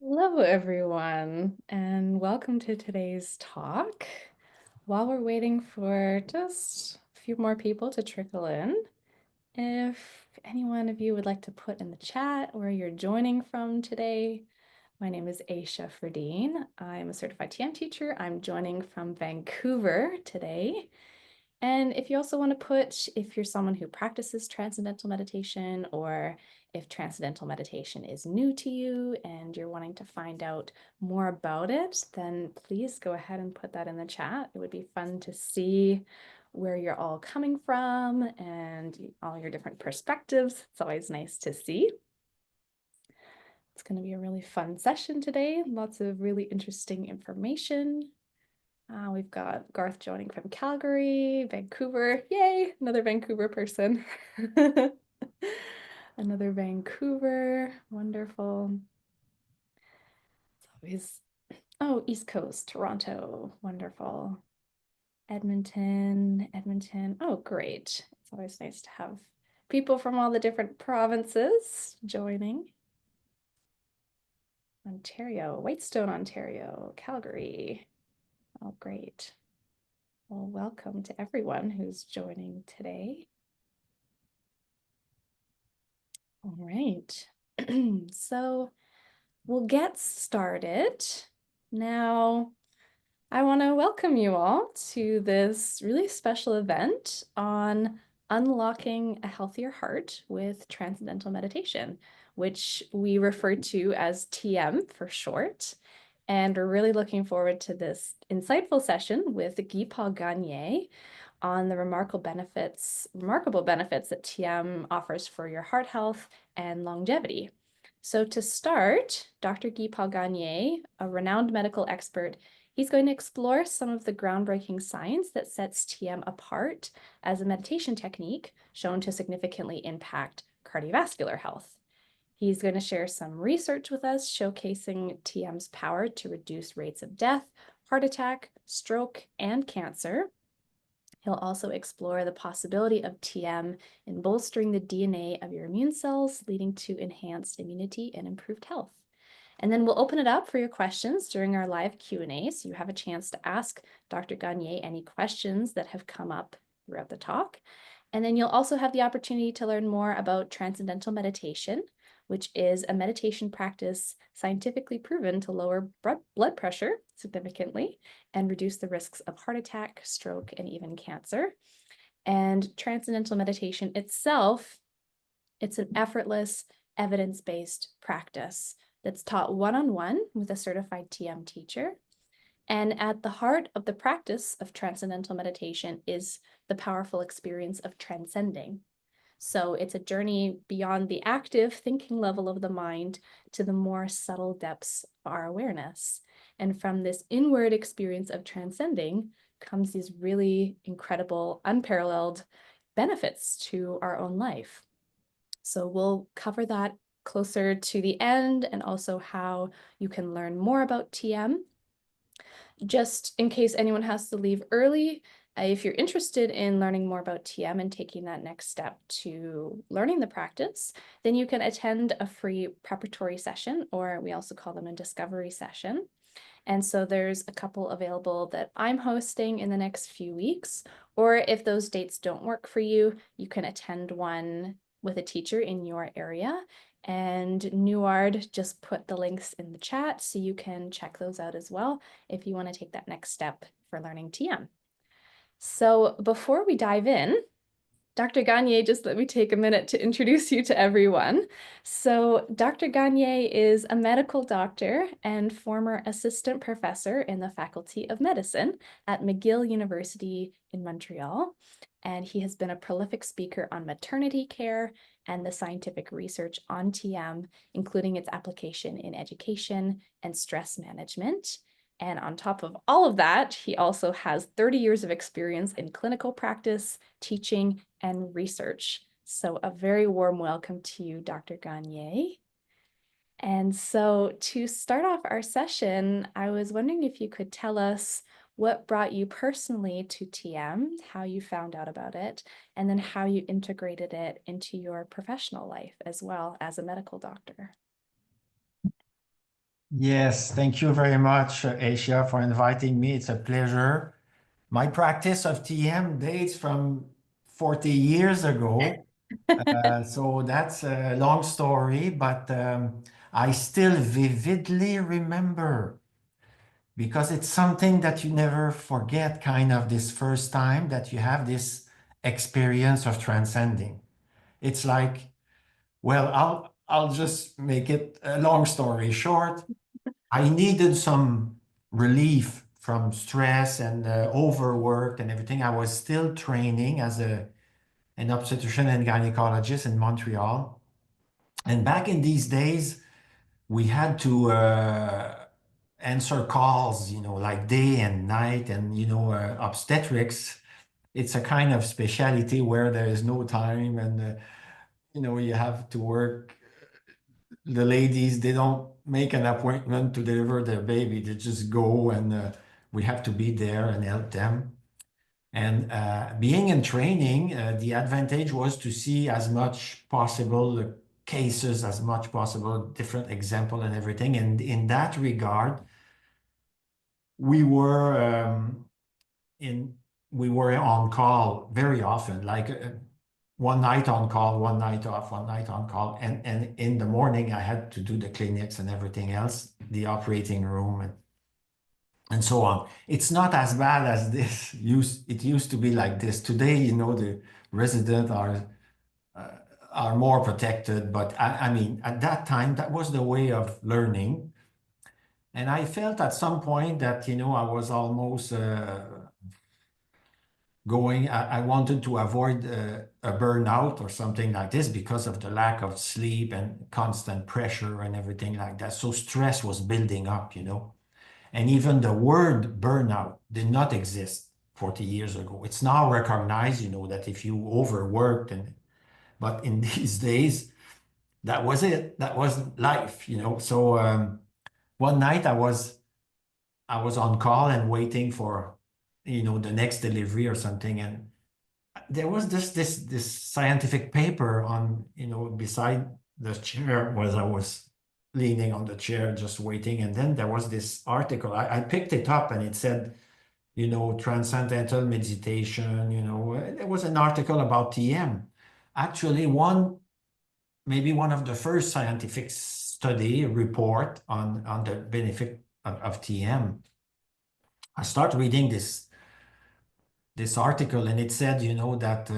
Hello, everyone, and welcome to today's talk. While we're waiting for just a few more people to trickle in, if any one of you would like to put in the chat where you're joining from today, my name is Aisha Ferdine. I'm a certified TM teacher. I'm joining from Vancouver today. And if you also want to put, if you're someone who practices transcendental meditation, or if transcendental meditation is new to you and you're wanting to find out more about it, then please go ahead and put that in the chat. It would be fun to see where you're all coming from and all your different perspectives. It's always nice to see. It's going to be a really fun session today. Lots of really interesting information. We've got Garth joining from Calgary, Vancouver. Yay, another Vancouver person. Another Vancouver. Wonderful. It's always, oh, East Coast, Toronto. Wonderful. Edmonton. Oh, great. It's always nice to have people from all the different provinces joining. Ontario, Whitestone, Ontario, Calgary. Oh, great. Well, welcome to everyone who's joining today. All right, so we'll get started. Now, I want to welcome you all to this really special event on unlocking a healthier heart with Transcendental Meditation, which we refer to as TM for short. And we're really looking forward to this insightful session with Guy Gagné on the remarkable benefits that TM offers for your heart health and longevity. So to start, Dr. Guy Gagné, a renowned medical expert, he's going to explore some of the groundbreaking science that sets TM apart as a meditation technique shown to significantly impact cardiovascular health. He's going to share some research with us showcasing TM's power to reduce rates of death, heart attack, stroke, and cancer. He'll also explore the possibility of TM in bolstering the DNA of your immune cells, leading to enhanced immunity and improved health. And then we'll open it up for your questions during our live Q&A, so you have a chance to ask Dr. Gagné any questions that have come up throughout the talk. And then you'll also have the opportunity to learn more about Transcendental Meditation, which is a meditation practice scientifically proven to lower blood pressure significantly and reduce the risks of heart attack, stroke, and even cancer. And Transcendental Meditation itself, it's an effortless, evidence-based practice that's taught one-on-one with a certified TM teacher. And at the heart of the practice of Transcendental Meditation is the powerful experience of transcending. So it's a journey beyond the active thinking level of the mind to the more subtle depths of our awareness. And from this inward experience of transcending comes these really incredible, unparalleled benefits to our own life. So we'll cover that closer to the end, and also how you can learn more about TM. Just in case anyone has to leave early, if you're interested in learning more about TM and taking that next step to learning the practice, then you can attend a free preparatory session, or we also call them a discovery session. And so there's a couple available that I'm hosting in the next few weeks, or if those dates don't work for you, you can attend one with a teacher in your area. And Nuard just put the links in the chat, so you can check those out as well if you want to take that next step for learning TM. So before we dive in, Dr. Gagné, just let me take a minute to introduce you to everyone. So Dr. Gagné is a medical doctor and former assistant professor in the Faculty of Medicine at McGill University in Montreal. And he has been a prolific speaker on maternity care and the scientific research on TM, including its application in education and stress management. And on top of all of that, he also has 30 years of experience in clinical practice, teaching, and research. So a very warm welcome to you, Dr. Gagné. And so to start off our session, I was wondering if you could tell us what brought you personally to TM, how you found out about it, and then how you integrated it into your professional life as well as a medical doctor. Yes, thank you very much, Asia, for inviting me. It's a pleasure. My practice of TM dates from 40 years ago. So that's a long story, but I still vividly remember because it's something that you never forget, kind of this first time that you have this experience of transcending. It's like, well, I'll just make it a long story short. I needed some relief from stress and overwork and everything. I was still training as an obstetrician and gynecologist in Montreal. And back in these days, we had to answer calls, like day and night. And, obstetrics, it's a kind of specialty where there is no time and, you have to work. The ladies, they don't make an appointment to deliver their baby. They just go and we have to be there and help them. And being in training, the advantage was to see as much possible cases, as much possible, different example and everything. And in that regard, we were in we were on call very often, like one night on call, one night off, one night on call. And in the morning, I had to do the clinics and everything else, the operating room and so on. It's not as bad as this. It used to be like this. Today, the residents uh, are more protected. But I mean, at that time, that was the way of learning. And I felt at some point that, I was almost I wanted to avoid a burnout or something like this because of the lack of sleep and constant pressure and everything like that. So stress was building up. And even the word burnout did not exist 40 years ago. It's now recognized, that if you overworked but in these days, that was it. That was life. So one night I was on call and waiting for, the next delivery or something. And there was this scientific paper on, beside the chair as I was leaning on the chair just waiting. And then there was this article. I picked it up and it said, Transcendental Meditation, it was an article about TM. Actually, maybe one of the first scientific study report on the benefit of TM. I start reading this article and it said, that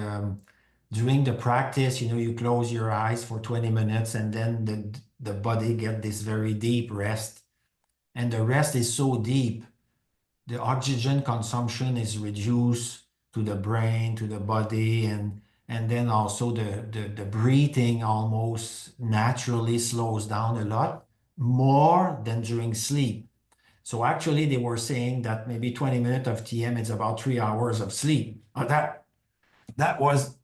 during the practice, you close your eyes for 20 minutes and then the body get this very deep rest. And the rest is so deep, the oxygen consumption is reduced to the brain, to the body, and then also the breathing almost naturally slows down a lot more than during sleep. So actually, they were saying that maybe 20 minutes of TM is about 3 hours of sleep. That was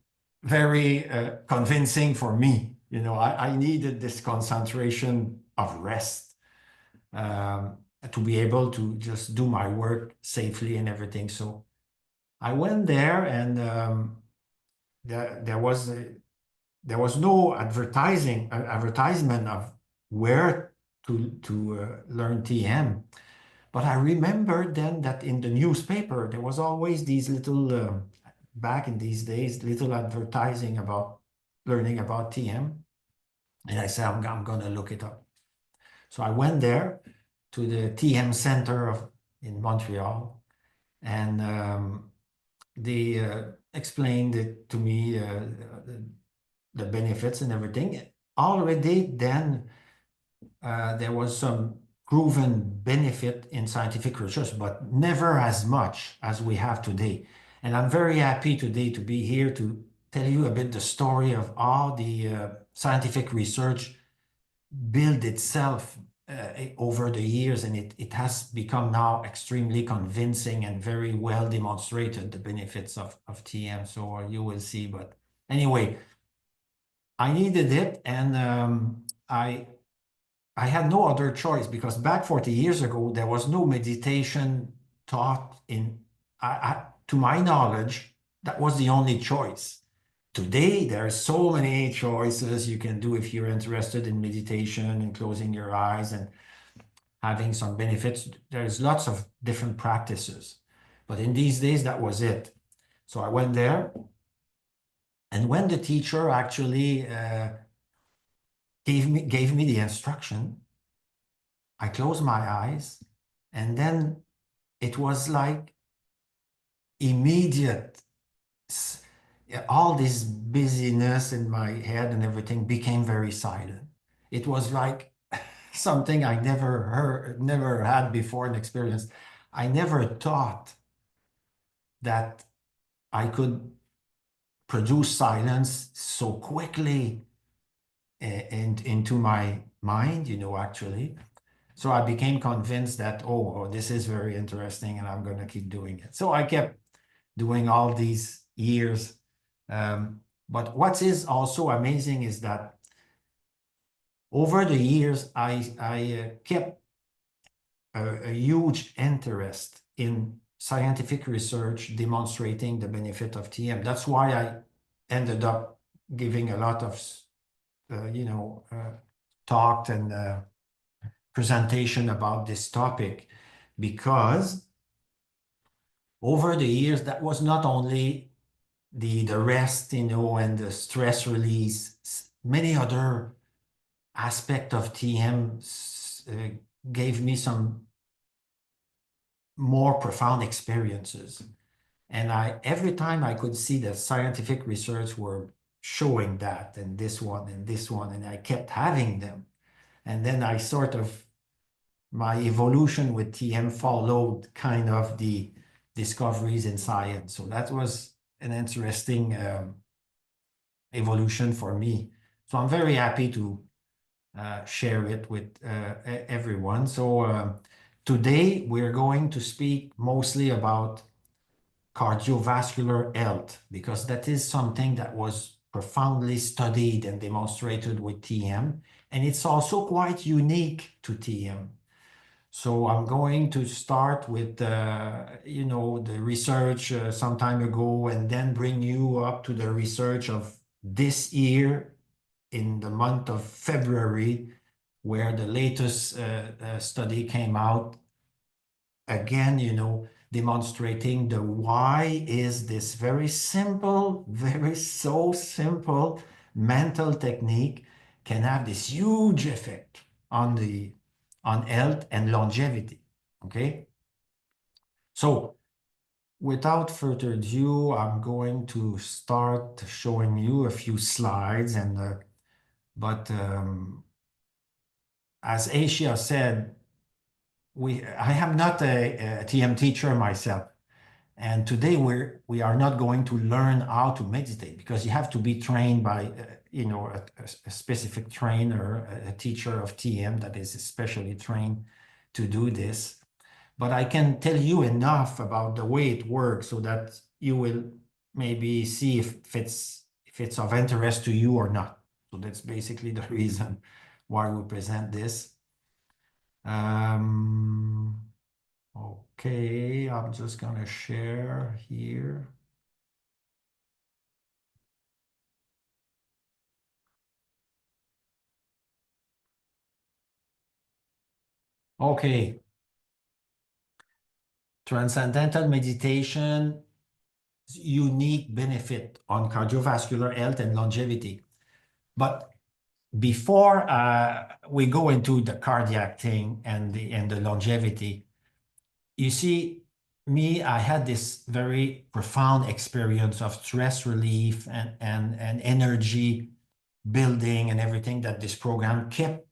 very convincing for me. I needed this concentration of rest to be able to just do my work safely and everything. So I went there, and there was no advertisement of where to learn TM. But I remember then that in the newspaper, there was always these little, back in these days, little advertising about learning about TM. And I said, I'm going to look it up. So I went there to the TM Center in Montreal, and they explained it to me, the benefits and everything. Already then, there was some proven benefit in scientific research, but never as much as we have today. And I'm very happy today to be here to tell you a bit the story of how the scientific research built itself over the years, and it has become now extremely convincing and very well demonstrated, the benefits of TM. So you will see. But anyway, I needed it, and I had no other choice because back 40 years ago, there was no meditation taught to my knowledge, that was the only choice. Today, there are so many choices you can do if you're interested in meditation and closing your eyes. having some benefits. There's lots of different practices, but in these days, that was it. So I went there, and when the teacher actually gave me the instruction, I closed my eyes, and then it was like immediate. All this busyness in my head and everything became very silent. It was like something I never had before an experience. I never thought that I could produce silence so quickly and into my mind, actually. So I became convinced that, oh, this is very interesting and I'm going to keep doing it. So I kept doing all these years. But what is also amazing is that over the years, I kept a huge interest in scientific research demonstrating the benefit of TM. That's why I ended up giving a lot of, talk and presentation about this topic, because over the years, that was not only the rest, and the stress release, many other aspect of TM gave me some more profound experiences. And every time I could see that scientific research were showing that, and this one, and this one, and I kept having them. And then my evolution with TM followed kind of the discoveries in science. So that was an interesting evolution for me. So I'm very happy to share it with everyone. So today we're going to speak mostly about cardiovascular health, because that is something that was profoundly studied and demonstrated with TM, and it's also quite unique to TM. So I'm going to start with, the research some time ago, and then bring you up to the research of this year in the month of February, where the latest study came out. Again, demonstrating the why is this very simple, so simple mental technique can have this huge effect on health and longevity. Okay. So without further ado, I'm going to start showing you a few slides, but as Asia said, I am not a TM teacher myself. And today we are not going to learn how to meditate, because you have to be trained by a specific trainer, a teacher of TM that is especially trained to do this. But I can tell you enough about the way it works so that you will maybe see if it's of interest to you or not. So that's basically the reason why we present this. Okay, I'm just gonna share here. Okay. Transcendental meditation, unique benefit on cardiovascular health and longevity. But before we go into the cardiac thing and the longevity, you see, I had this very profound experience of stress relief and energy building and everything that this program kept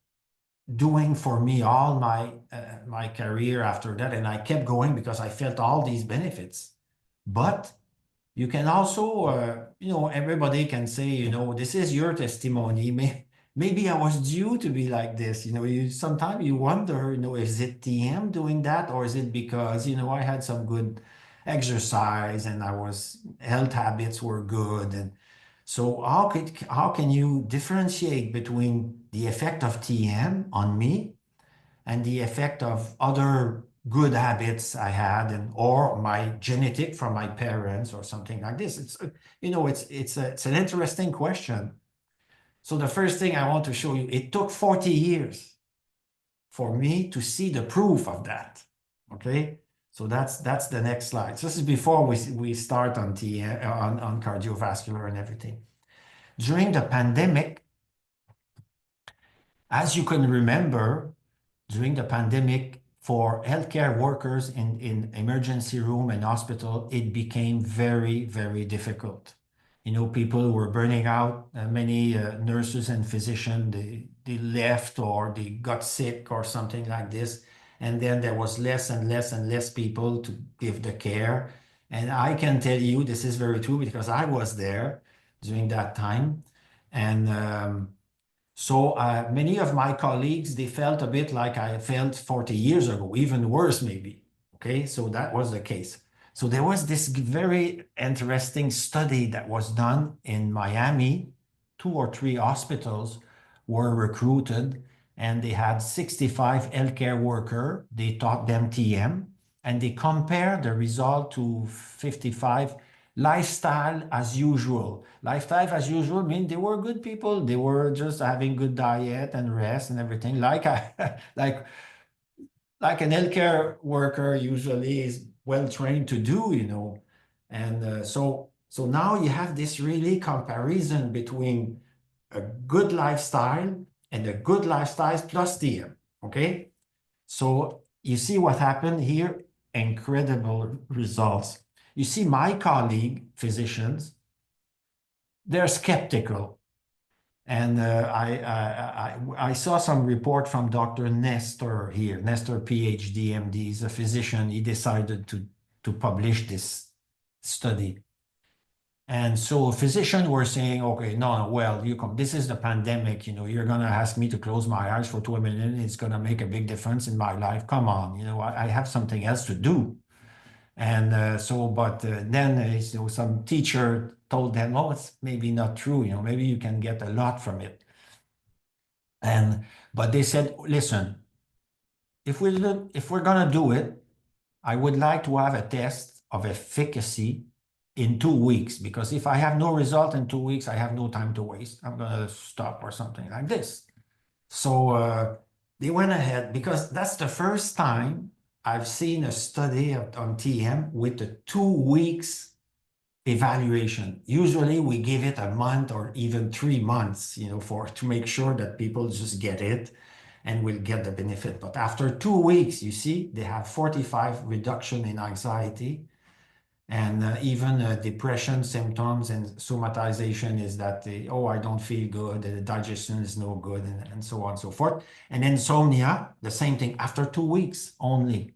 doing for me all my career after that, and I kept going because I felt all these benefits. But you can also, everybody can say, this is your testimony. Maybe I was due to be like this. Sometimes you wonder, is it TM doing that, or is it because, I had some good exercise and health habits were good. And so how can you differentiate between the effect of TM on me and the effect of other good habits I had, or my genetic from my parents or something like this? It's an interesting question. So the first thing I want to show you, it took 40 years for me to see the proof of that. Okay, so that's the next slide. So this is before we start on on cardiovascular and everything. During the pandemic, as you can remember, during the pandemic, for healthcare workers in emergency room and hospital, it became very, very difficult. You know, people were burning out. Many nurses and physicians, they left or they got sick or something like this. And then there was less and less and less people to give the care. And I can tell you this is very true because I was there during that time. And so many of my colleagues, they felt a bit like I felt 40 years ago, even worse maybe. Okay, so that was the case. So there was this very interesting study that was done in Miami. 2 or 3 hospitals were recruited and they had 65 healthcare workers. They taught them TM and they compared the result to 55 lifestyle as usual. Lifestyle as usual means they were good people. They were just having good diet and rest and everything. Like like an healthcare worker usually is well trained to do, you know. And so now you have this really comparison between a good lifestyle and a good lifestyle plus TM. Okay, so you see what happened here? Incredible results. You see, my colleague physicians, they're skeptical. And I saw some report from Dr. Nestor here, Nestor PhD, MD, he's a physician. He decided to publish this study. And so physicians were saying, okay, no, well, you come, this is the pandemic, you know, you're going to ask me to close my eyes for 2 minutes. It's going to make a big difference in my life. Come on, you know, I have something else to do. And but then you know, some teacher told them, oh, it's maybe not true. You know, maybe you can get a lot from it. And but they said, listen, if we're gonna do it, I would like to have a test of efficacy in 2 weeks because if I have no result in 2 weeks, I have no time to waste. I'm gonna stop or something like this. So they went ahead because that's the first time I've seen a study on TM with the 2 weeks evaluation. Usually we give it a month or even 3 months, you know, for to make sure that people just get it and will get the benefit. But after 2 weeks, you see, they have 45 reduction in anxiety and even depression symptoms and somatization is that oh, I don't feel good, the digestion is no good, and so on and so forth. And insomnia, the same thing after 2 weeks only.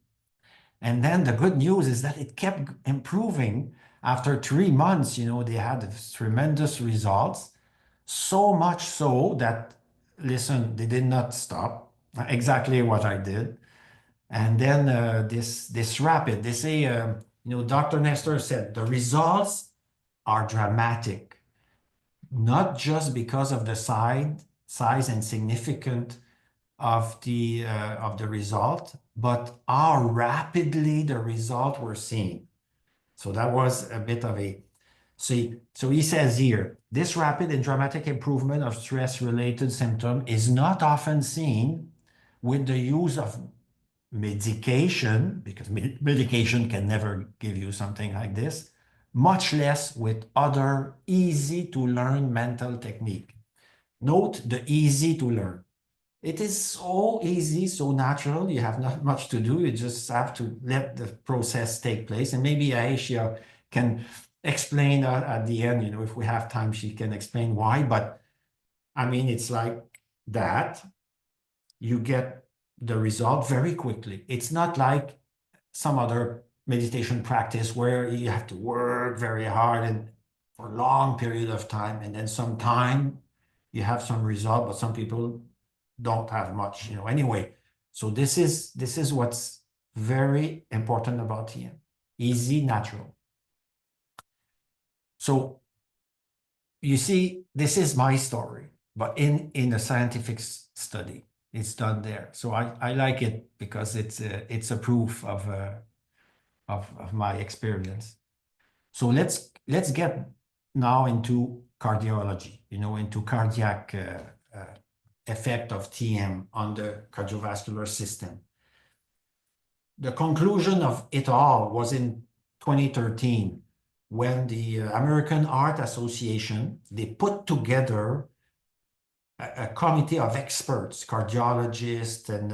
And then the good news is that it kept improving after 3 months. You know, they had tremendous results, so much so that, listen, they did not stop. Exactly what I did. And then this rapid, they say, you know, Dr. Nestor said the results are dramatic, not just because of the size and significant of the result, but how rapidly the result were seen. So that was a bit of a see. So he says here, this rapid and dramatic improvement of stress-related symptom is not often seen with the use of medication, because medication can never give you something like this, much less with other easy to learn mental technique. Note the easy to learn. It is so easy, so natural. You have not much to do. You just have to let the process take place. And maybe Aisha can explain at the end, you know, if we have time, she can explain why. But I mean, it's like that. You get the result very quickly. It's not like some other meditation practice where you have to work very hard and for a long period of time. And then sometime you have some result, but some people don't have much, you know, anyway. So this is what's very important about TM. Easy, natural. So you see, this is my story, but in a scientific study, it's done there. So I like it because it's a proof of my experience. So let's get now into cardiology, you know, into cardiac effect of TM on the cardiovascular system. The conclusion of it all was in 2013 when the American Heart Association, they put together a committee of experts, cardiologists and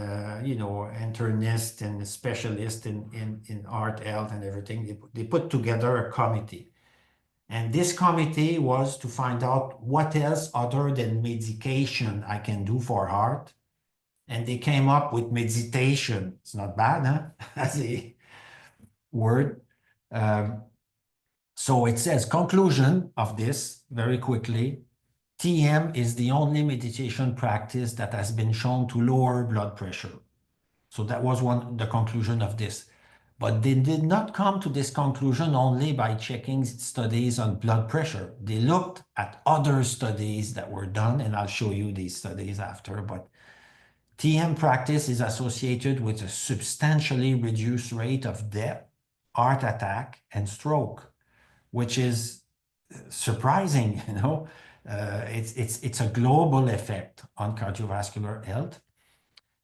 internists and specialists in heart health and everything. They put together a committee. And this committee was to find out what else other than medication I can do for heart. And they came up with meditation. It's not bad, huh? As a word. Um, so it says, conclusion of this very quickly. TM is the only meditation practice that has been shown to lower blood pressure. So that was the conclusion of this. But they did not come to this conclusion only by checking studies on blood pressure. They looked at other studies that were done, and I'll show you these studies after. But TM practice is associated with a substantially reduced rate of death, heart attack, and stroke, which is surprising, you know. It's a global effect on cardiovascular health.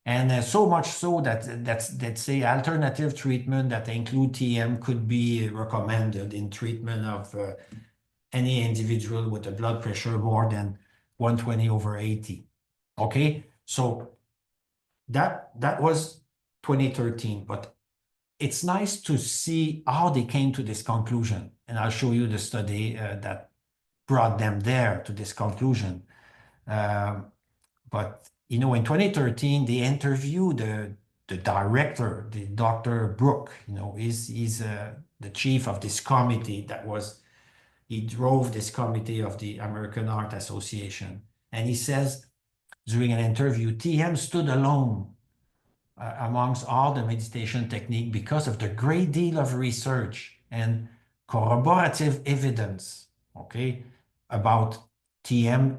And so much so that say alternative treatment that include TM could be recommended in treatment of any individual with a blood pressure more than 120/80. Okay, so that was 2013, but it's nice to see how they came to this conclusion. And I'll show you the study that brought them there to this conclusion. But in 2013, they interviewed the director, the Dr. Brook. He's the chief of this committee he drove this committee of the American Heart Association. And he says during an interview, TM stood alone amongst all the meditation technique because of the great deal of research and corroborative evidence, okay, about TM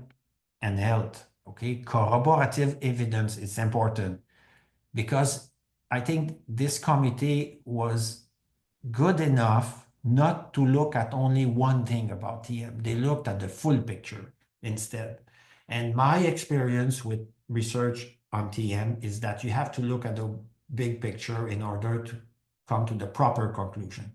and health, okay? Corroborative evidence is important because I think this committee was good enough not to look at only one thing about TM. They looked at the full picture instead. And my experience with research on TM is that you have to look at the big picture in order to come to the proper conclusion.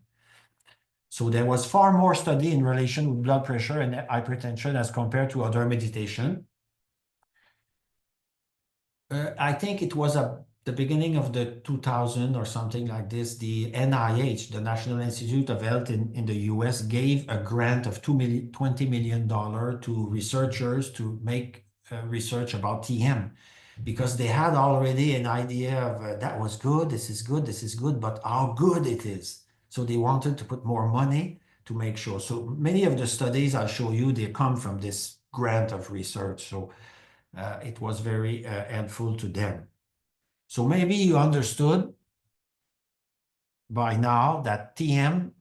So there was far more study in relation with blood pressure and hypertension as compared to other meditation. I think it was the beginning of the 2000 or something like this. The NIH, the National Institute of Health in the US, gave a grant of $20 million to researchers to make research about TM because they had already an idea of that was good, this is good, this is good, but how good it is. So they wanted to put more money to make sure. So many of the studies I'll show you, they come from this grant of research. So it was very helpful to them. So maybe you understood by now that TM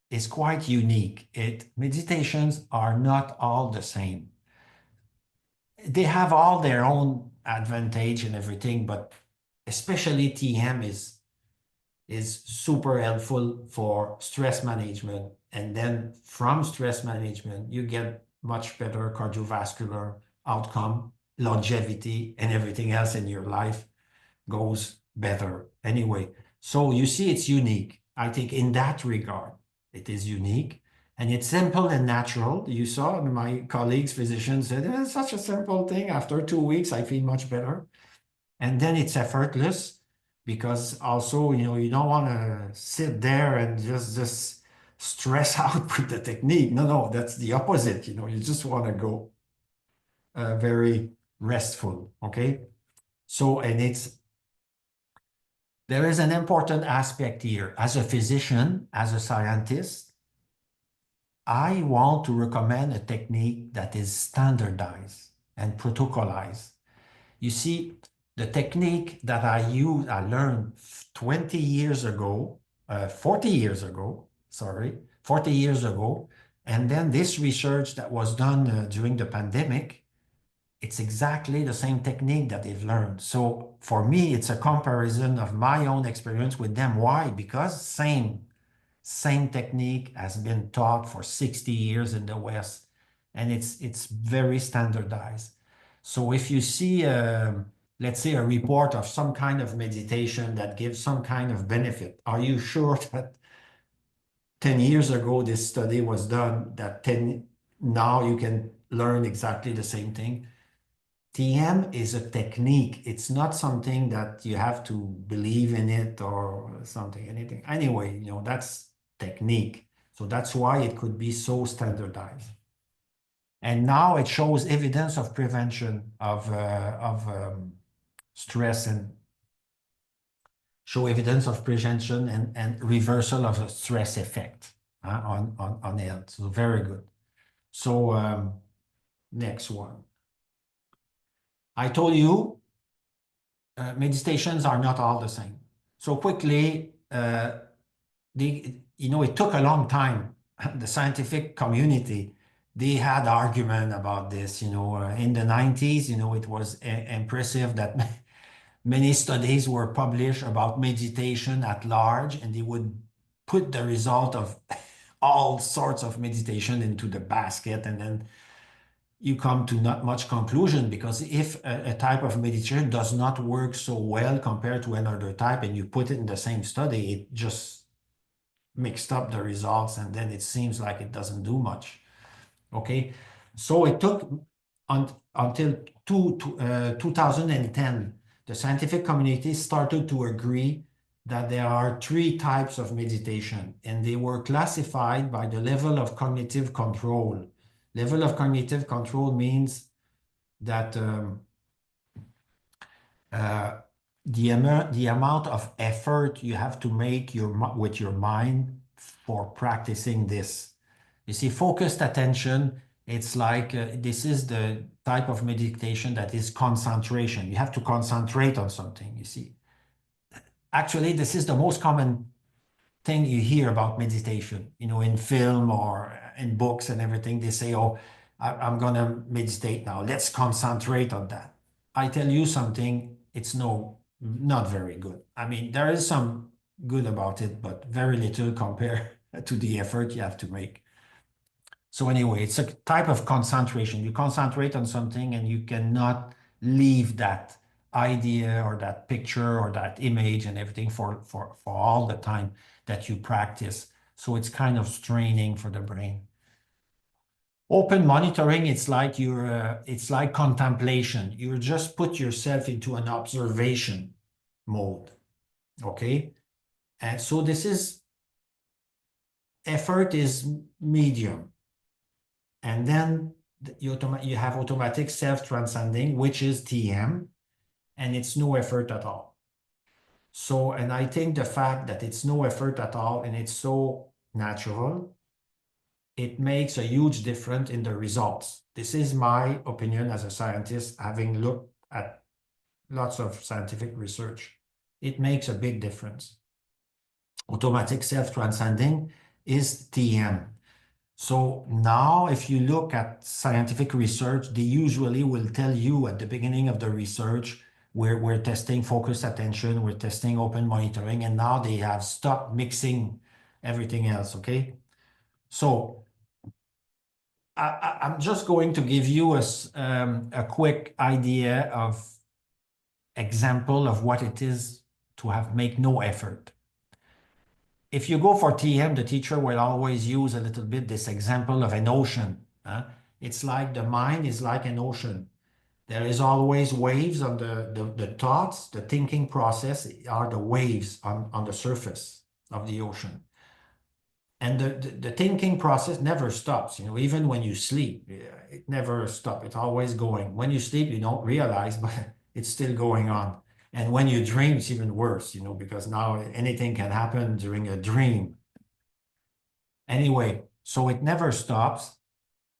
is quite unique. Meditations are not all the same. They have all their own advantage and everything, but especially TM is super helpful for stress management. And then from stress management, you get much better cardiovascular outcome, longevity, and everything else in your life goes better anyway. So you see, it's unique. I think in that regard, it is unique. And it's simple and natural. You saw my colleagues, physicians said, it's such a simple thing. After 2 weeks, I feel much better. And then it's effortless because also, you don't want to sit there and just stress out with the technique. No, that's the opposite. You just want to go very restful. Okay. So, there is an important aspect here. As a physician, as a scientist, I want to recommend a technique that is standardized and protocolized. You see, the technique that I learned 20 years ago, 40 years ago, 40 years ago. And then this research that was done during the pandemic, it's exactly the same technique that they've learned. So for me, it's a comparison of my own experience with them. Why? Because same technique has been taught for 60 years in the West, and it's very standardized. So if you see, let's say, a report of some kind of meditation that gives some kind of benefit, are you sure that 10 years ago this study was done, that 10 now you can learn exactly the same thing? TM is a technique. It's not something that you have to believe in it or something, anything. Anyway, that's technique. So that's why it could be so standardized. And now it shows evidence of prevention of stress, and show evidence of prevention and reversal of a stress effect on health. So very good. So next one. I told you meditations are not all the same. So quickly, it took a long time. The scientific community, they had argument about this. In the 90s, it was impressive that many studies were published about meditation at large, and they would put the result of all sorts of meditation into the basket, and then you come to not much conclusion, because if a type of meditation does not work so well compared to another type and you put it in the same study, it just mixed up the results, and then it seems like it doesn't do much. Okay, so it took until 2010, the scientific community started to agree that there are three types of meditation, and they were classified by the level of cognitive control. Level of cognitive control means that the amount of effort you have to make with your mind for practicing this. You see, focused attention, it's like this is the type of meditation that is concentration. You have to concentrate on something, you see. Actually, this is the most common thing you hear about meditation, in film or in books and everything. They say, oh, I'm going to meditate now. Let's concentrate on that. I tell you something, it's not very good. I mean, there is some good about it, but very little compared to the effort you have to make. So anyway, it's a type of concentration. You concentrate on something and you cannot leave that idea or that picture or that image and everything for all the time that you practice. So it's kind of straining for the brain. Open monitoring, it's like contemplation. You just put yourself into an observation mode. Okay. And so effort is medium. And then you have automatic self-transcending, which is TM, and it's no effort at all. So, and I think the fact that it's no effort at all and it's so natural, it makes a huge difference in the results. This is my opinion as a scientist, having looked at lots of scientific research. It makes a big difference. Automatic self-transcending is TM. So now, if you look at scientific research, they usually will tell you at the beginning of the research, we're testing focused attention, we're testing open monitoring, and now they have stopped mixing everything else, okay? So I'm just going to give you a quick idea of example of what it is to make no effort. If you go for TM, the teacher will always use a little bit this example of an ocean. It's like the mind is like an ocean. There is always waves on the thoughts, the thinking process are the waves on the surface of the ocean. And the thinking process never stops, even when you sleep, it never stops. It's always going. When you sleep, you don't realize, but it's still going on. And when you dream, it's even worse, because now anything can happen during a dream. Anyway, so it never stops.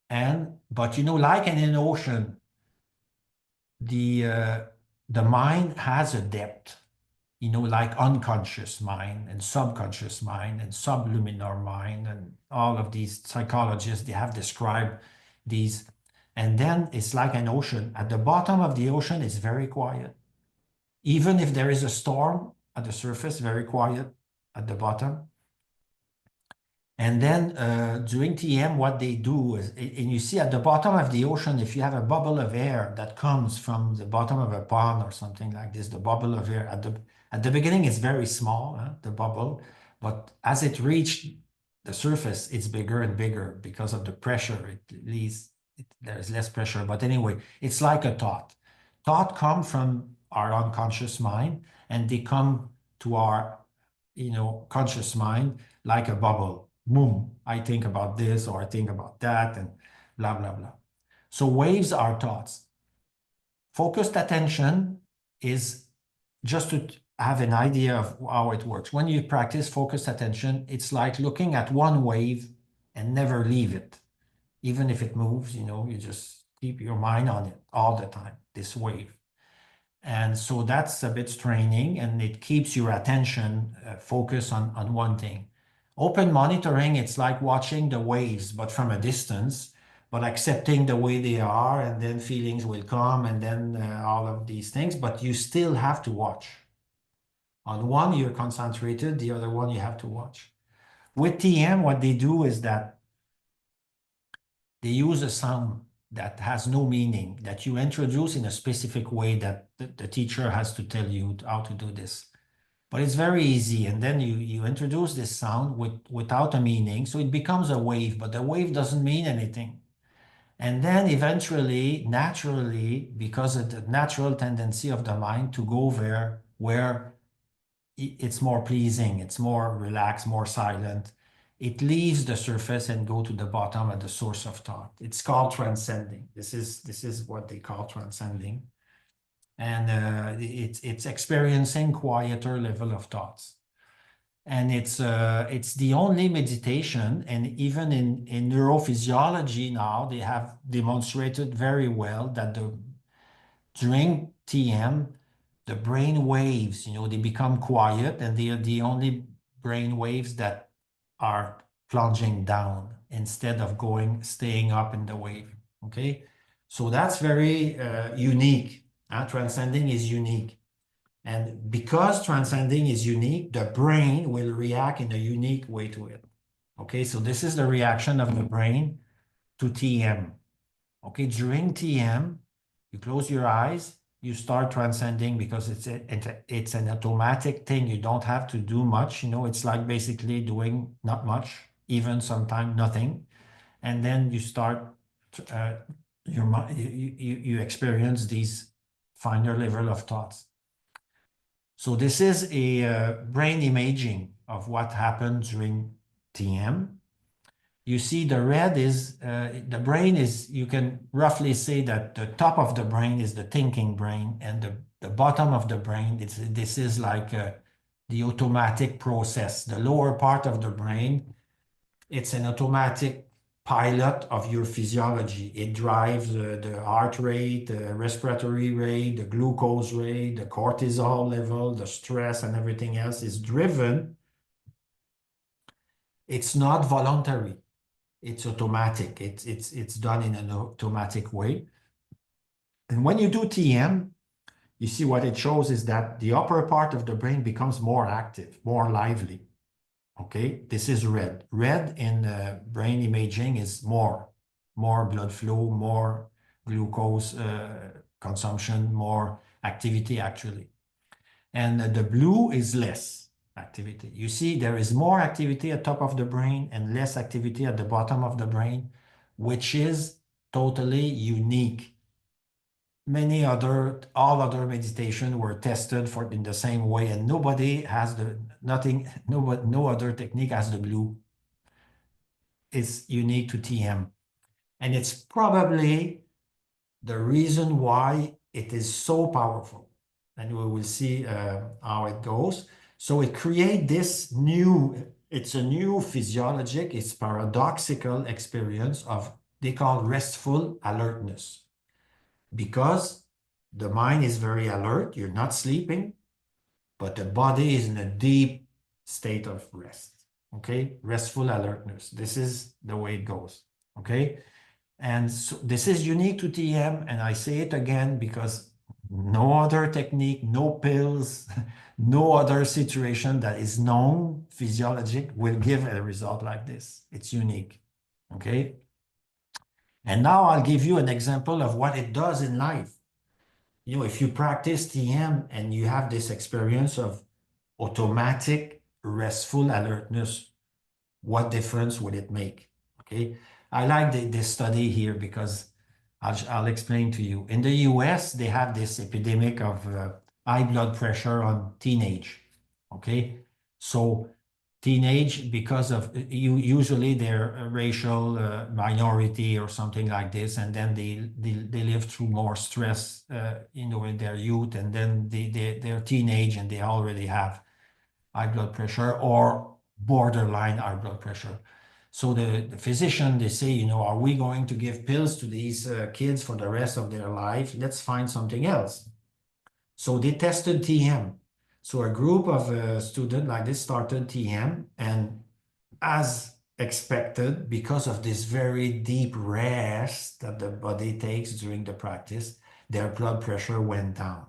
But like in an ocean, the mind has a depth, like unconscious mind and subconscious mind and subliminal mind, and all of these psychologists, they have described these. And then it's like an ocean. At the bottom of the ocean, it's very quiet. Even if there is a storm at the surface, very quiet at the bottom. And then during TM, what they do is, and you see at the bottom of the ocean, if you have a bubble of air that comes from the bottom of a pond or something like this, the bubble of air at the beginning it's very small, the bubble, but as it reached the surface, it's bigger and bigger because of the pressure. There's less pressure. But anyway, it's like a thought. Thought come from our unconscious mind, and they come to our, conscious mind like a bubble. Boom, I think about this or I think about that and blah, blah, blah. So waves are thoughts. Focused attention is just to have an idea of how it works. When you practice focused attention, it's like looking at one wave and never leave it. Even if it moves, you just keep your mind on it all the time, this wave. And so that's a bit straining, and it keeps your attention focused on one thing. Open monitoring, it's like watching the waves, but from a distance, but accepting the way they are, and then feelings will come, and then all of these things, but you still have to watch. On one, you're concentrated, the other one, you have to watch. With TM, what they do is that they use a sound that has no meaning, that you introduce in a specific way that the teacher has to tell you how to do this. But it's very easy. And then you introduce this sound without a meaning. So it becomes a wave, but the wave doesn't mean anything. And then eventually, naturally, because of the natural tendency of the mind to go there where it's more pleasing, it's more relaxed, more silent, it leaves the surface and go to the bottom at the source of thought. It's called transcending. This is what they call transcending. And it's experiencing quieter level of thoughts. And it's the only meditation, and even in neurophysiology now, they have demonstrated very well that during TM, the brain waves, they become quiet, and they are the only brain waves that are plunging down instead of staying up in the wave. Okay, so that's very unique. Transcending is unique. And because transcending is unique, the brain will react in a unique way to it. Okay, so this is the reaction of the brain to TM. Okay, during TM, you close your eyes, you start transcending because it's an automatic thing. You don't have to do much. It's like basically doing not much, even sometimes nothing. And then you start, you experience these finer level of thoughts. So this is a brain imaging of what happened during TM. You see the red is, the brain is, you can roughly say that the top of the brain is the thinking brain, and the bottom of the brain, this is like the automatic process. The lower part of the brain, it's an automatic pilot of your physiology. It drives the heart rate, the respiratory rate, the glucose rate, the cortisol level, the stress, and everything else is driven. It's not voluntary. It's automatic. It's done in an automatic way. And when you do TM, you see what it shows is that the upper part of the brain becomes more active, more lively. Okay, this is red. Red in brain imaging is more blood flow, more glucose consumption, more activity actually. And the blue is less activity. You see, there is more activity at top of the brain and less activity at the bottom of the brain, which is totally unique. All other meditation were tested in the same way, and nobody has no other technique has the blue. It's unique to TM. And it's probably the reason why it is so powerful. And we will see how it goes. So it creates this it's a new physiologic, it's paradoxical experience of, they call restful alertness. Because the mind is very alert, you're not sleeping, but the body is in a deep state of rest. Okay, restful alertness. This is the way it goes. Okay, and so this is unique to TM, and I say it again because No other technique, no pills, no other situation that is known physiologic will give a result like this. It's unique. Okay. And now I'll give you an example of what it does in life. You know, if you practice TM and you have this experience of automatic restful alertness, what difference would it make? Okay. I like this study here because I'll explain to you. In the US, they have this epidemic of high blood pressure on teenage. Okay. So teenage, because of usually they're a racial minority or something like this, and then they live through more stress, in their youth, and then they're teenage and they already have high blood pressure or borderline high blood pressure. So the physician, they say, are we going to give pills to these kids for the rest of their life? Let's find something else. So they tested TM. So a group of students like this started TM, and as expected, because of this very deep rest that the body takes during the practice, their blood pressure went down.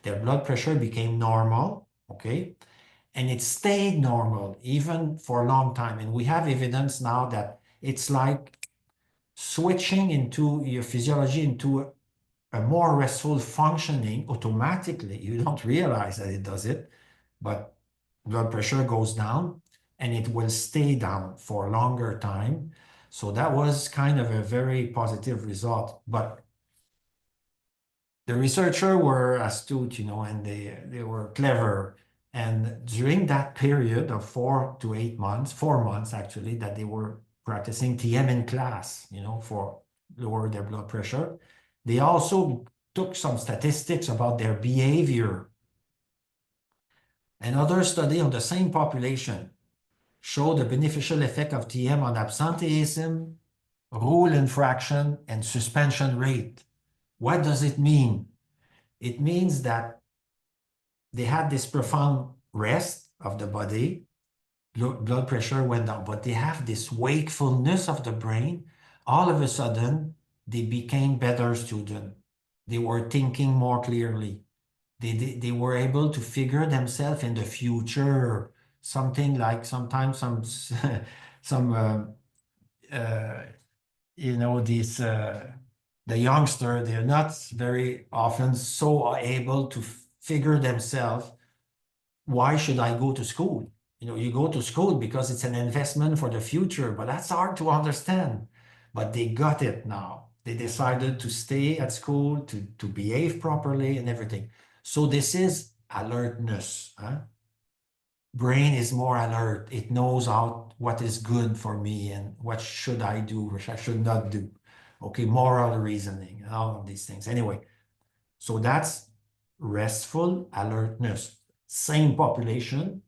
Their blood pressure became normal, okay? And it stayed normal even for a long time. And we have evidence now that it's like switching into your physiology into a more restful functioning automatically. You don't realize that it does it, but blood pressure goes down and it will stay down for a longer time. So that was kind of a very positive result. But the researchers were astute, and they were clever. And during that period of 4 to 8 months, 4 months actually, that they were practicing TM in class, for lower their blood pressure, they also took some statistics about their behavior. Another study on the same population showed the beneficial effect of TM on absenteeism, rule infraction, and suspension rate. What does it mean? It means that they had this profound rest of the body, blood pressure went down, but they have this wakefulness of the brain. All of a sudden, they became better students. They were thinking more clearly. They were able to figure themselves in the future, something like sometimes some uh, these the youngster, they're not very often so able to figure themselves. Why should I go to school? You go to school because it's an investment for the future, but that's hard to understand. But they got it now. They decided to stay at school, to behave properly and everything. So this is alertness. Huh? Brain is more alert. It knows what is good for me and what should I do, which I should not do. Okay, moral reasoning and all of these things. Anyway, so that's restful alertness. Same population,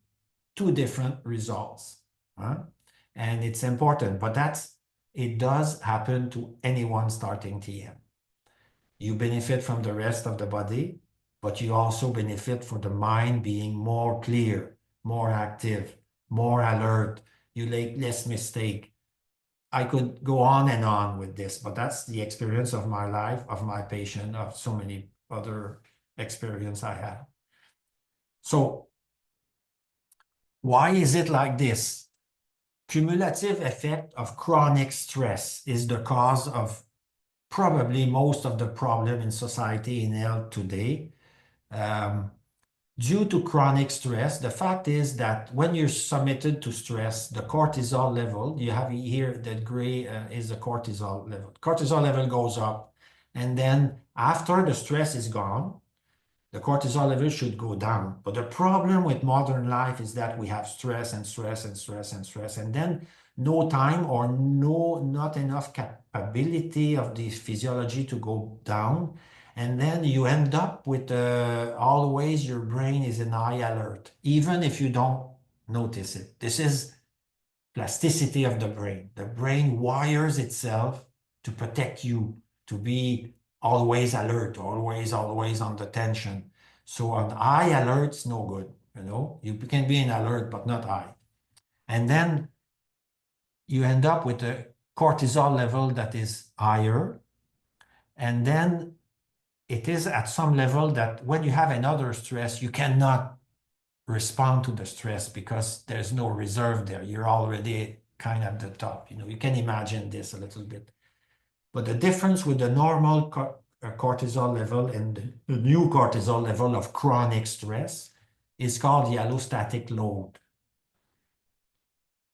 two different results. Huh? And it's important, but it does happen to anyone starting TM. You benefit from the rest of the body, but you also benefit from the mind being more clear, more active, more alert. You make less mistake. I could go on and on with this, but that's the experience of my life, of my patient, of so many other experience I have. So why is it like this? Cumulative effect of chronic stress is the cause of probably most of the problem in society in health today. Um, Due to chronic stress, the fact is that when you're submitted to stress, the cortisol level, you have here that gray is the cortisol level. Cortisol level goes up. And then after the stress is gone, the cortisol level should go down. But the problem with modern life is that we have stress and stress and stress and stress, and then no time or not enough capability of the physiology to go down. And then you end up with always your brain is in high alert, even if you don't notice it. This is plasticity of the brain. The brain wires itself to protect you, to be always alert, always on the tension. So on high alert's no good, You can be in alert, but not high. And then you end up with a cortisol level that is higher. And then it is at some level that when you have another stress, you cannot respond to the stress because there's no reserve there. You're already kind of at the top. You can imagine this a little bit. But the difference with the normal cortisol level and the new cortisol level of chronic stress is called the allostatic load.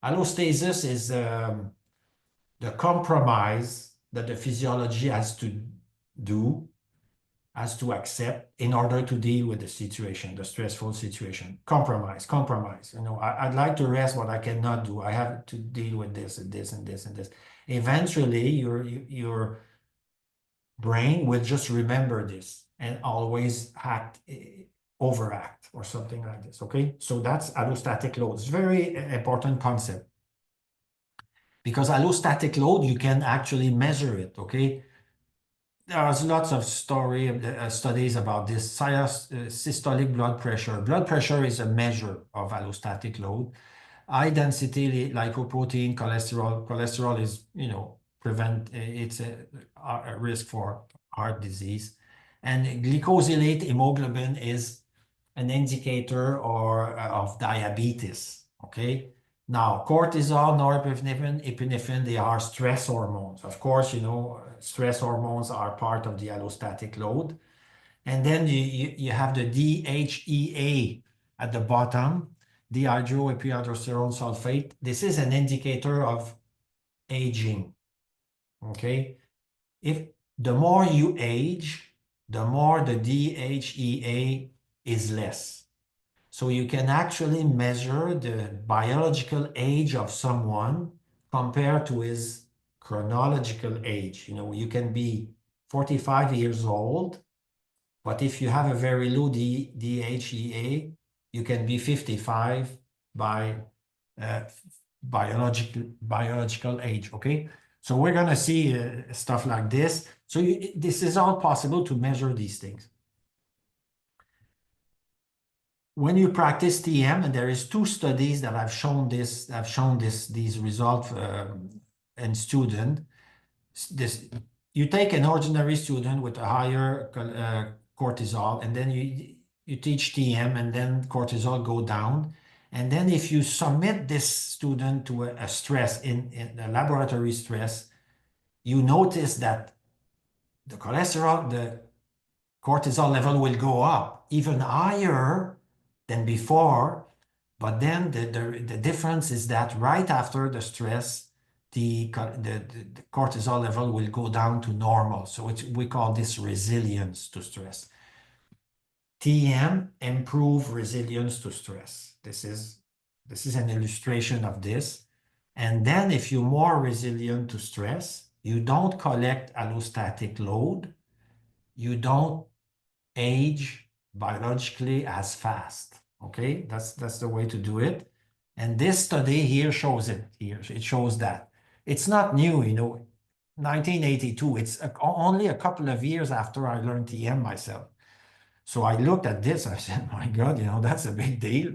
Allostasis is the compromise that the physiology has to do, has to accept in order to deal with the situation, the stressful situation. Compromise, compromise. I'd like to rest, but I cannot do. I have to deal with this and this and this and this. Eventually, your brain will just remember this and always overact or something like this. Okay, so that's allostatic load. It's a very important concept because allostatic load, you can actually measure it. Okay, there's lots of studies about this. Systolic blood pressure. Blood pressure is a measure of allostatic load. High density lipoprotein, cholesterol. Cholesterol is, it's a risk for heart disease. And glycosylate hemoglobin is an indicator of diabetes. Okay. Now, cortisol, norepinephrine, epinephrine, they are stress hormones. Of course, stress hormones are part of the allostatic load. And then you have the DHEA at the bottom, dihydroepiandrosterone sulfate. This is an indicator of aging. Okay. If the more you age, the more the DHEA is less. So you can actually measure the biological age of someone compared to his chronological age. You can be 45 years old, but if you have a very low DHEA, you can be 55 by uh, biological age. Okay, so we're gonna see stuff like this. So this is all possible to measure these things. When you practice TM, and there is 2 studies that have shown these results in student. You take an ordinary student with a higher cortisol, and then you teach TM, and then cortisol go down. And then if you submit this student to a stress in a laboratory stress, you notice that the cortisol level will go up even higher than before. But then the difference is that right after the stress, the cortisol level will go down to normal. So we call this resilience to stress. TM, improve resilience to stress. This is an illustration of this. And then if you're more resilient to stress, you don't collect allostatic load, you don't age biologically as fast. Okay, that's the way to do it. And this study here shows it. It shows that it's not new. 1982. It's only a couple of years after I learned TM myself. So I looked at this. I said, "My God, that's a big deal."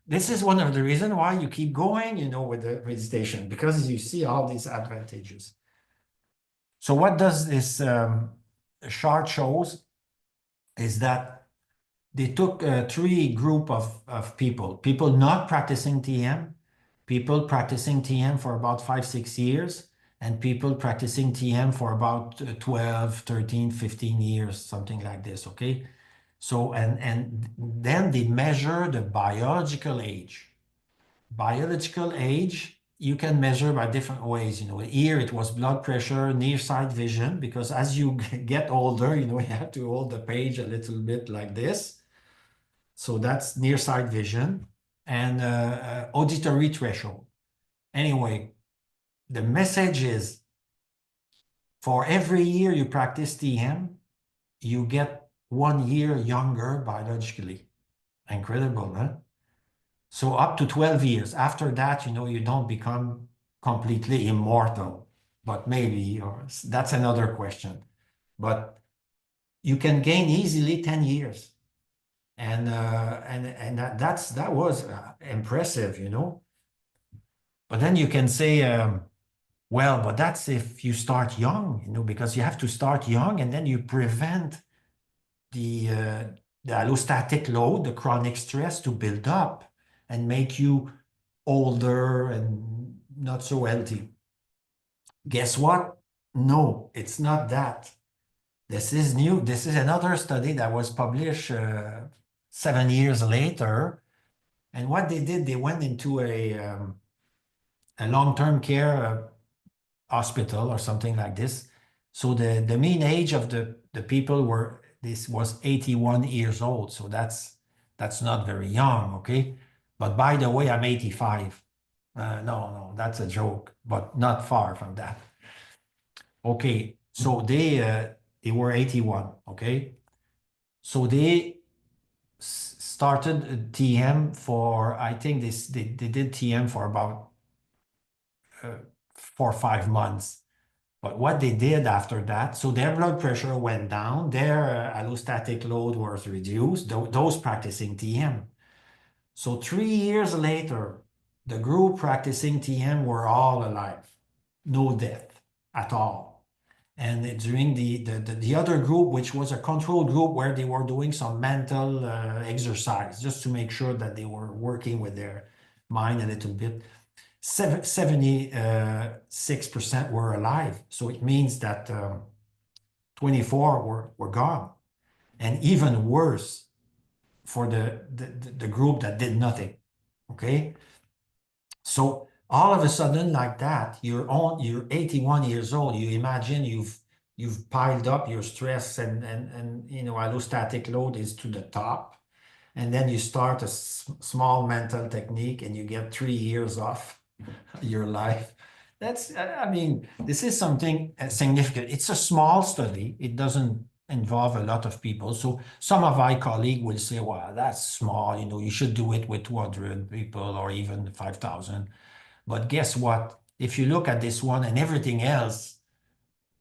This is one of the reasons why you keep going, with the meditation, because you see all these advantages. So what does this chart shows is that they took 3 group of people not practicing TM, people practicing TM for about 5-6 years, and people practicing TM for about 12, 13, 15 years, something like this. Okay, so and then they measure the biological age. Biological age you can measure by different ways. Here it was blood pressure, near sight vision, because as you get older, you have to hold the page a little bit like this. So that's near sight vision, and auditory threshold. Anyway, the message is for every year you practice TM, you get 1 year younger biologically. Incredible, huh? So up to 12 years. After that, you don't become completely immortal, but maybe, or that's another question. But you can gain easily 10 years. And that was impressive. But then you can say, Well, but that's if you start young, because you have to start young and then you prevent the, uh, the allostatic load, the chronic stress to build up and make you older and not so healthy. Guess what? No, it's not that. This is new. This is another study that was published 7 years later. And what they did, they went into a long-term care hospital or something like this. So the mean age of the people this was 81 years old. So that's not very young, okay? But by the way, I'm 85. No, that's a joke, but not far from that. Okay, so they were 81, okay? So they started TM for, I think they did TM for about 4 or 5 months. But what they did after that, so their blood pressure went down, their allostatic load was reduced, those practicing TM. So 3 years later, the group practicing TM were all alive, no death at all. And during the other group, which was a control group where they were doing some mental exercise, just to make sure that they were working with their mind a little bit, 76% were alive. So it means that 24 were gone. And even worse for the group that did nothing. Okay. So all of a sudden, like that, you're 81 years old. You imagine you've piled up your stress and allostatic load is to the top. And then you start a small mental technique and you get 3 years off your life. I mean, this is something significant. It's a small study. It doesn't involve a lot of people. So some of my colleagues will say, well, that's small. You should do it with 200 people or even 5,000. But guess what? If you look at this one and everything else,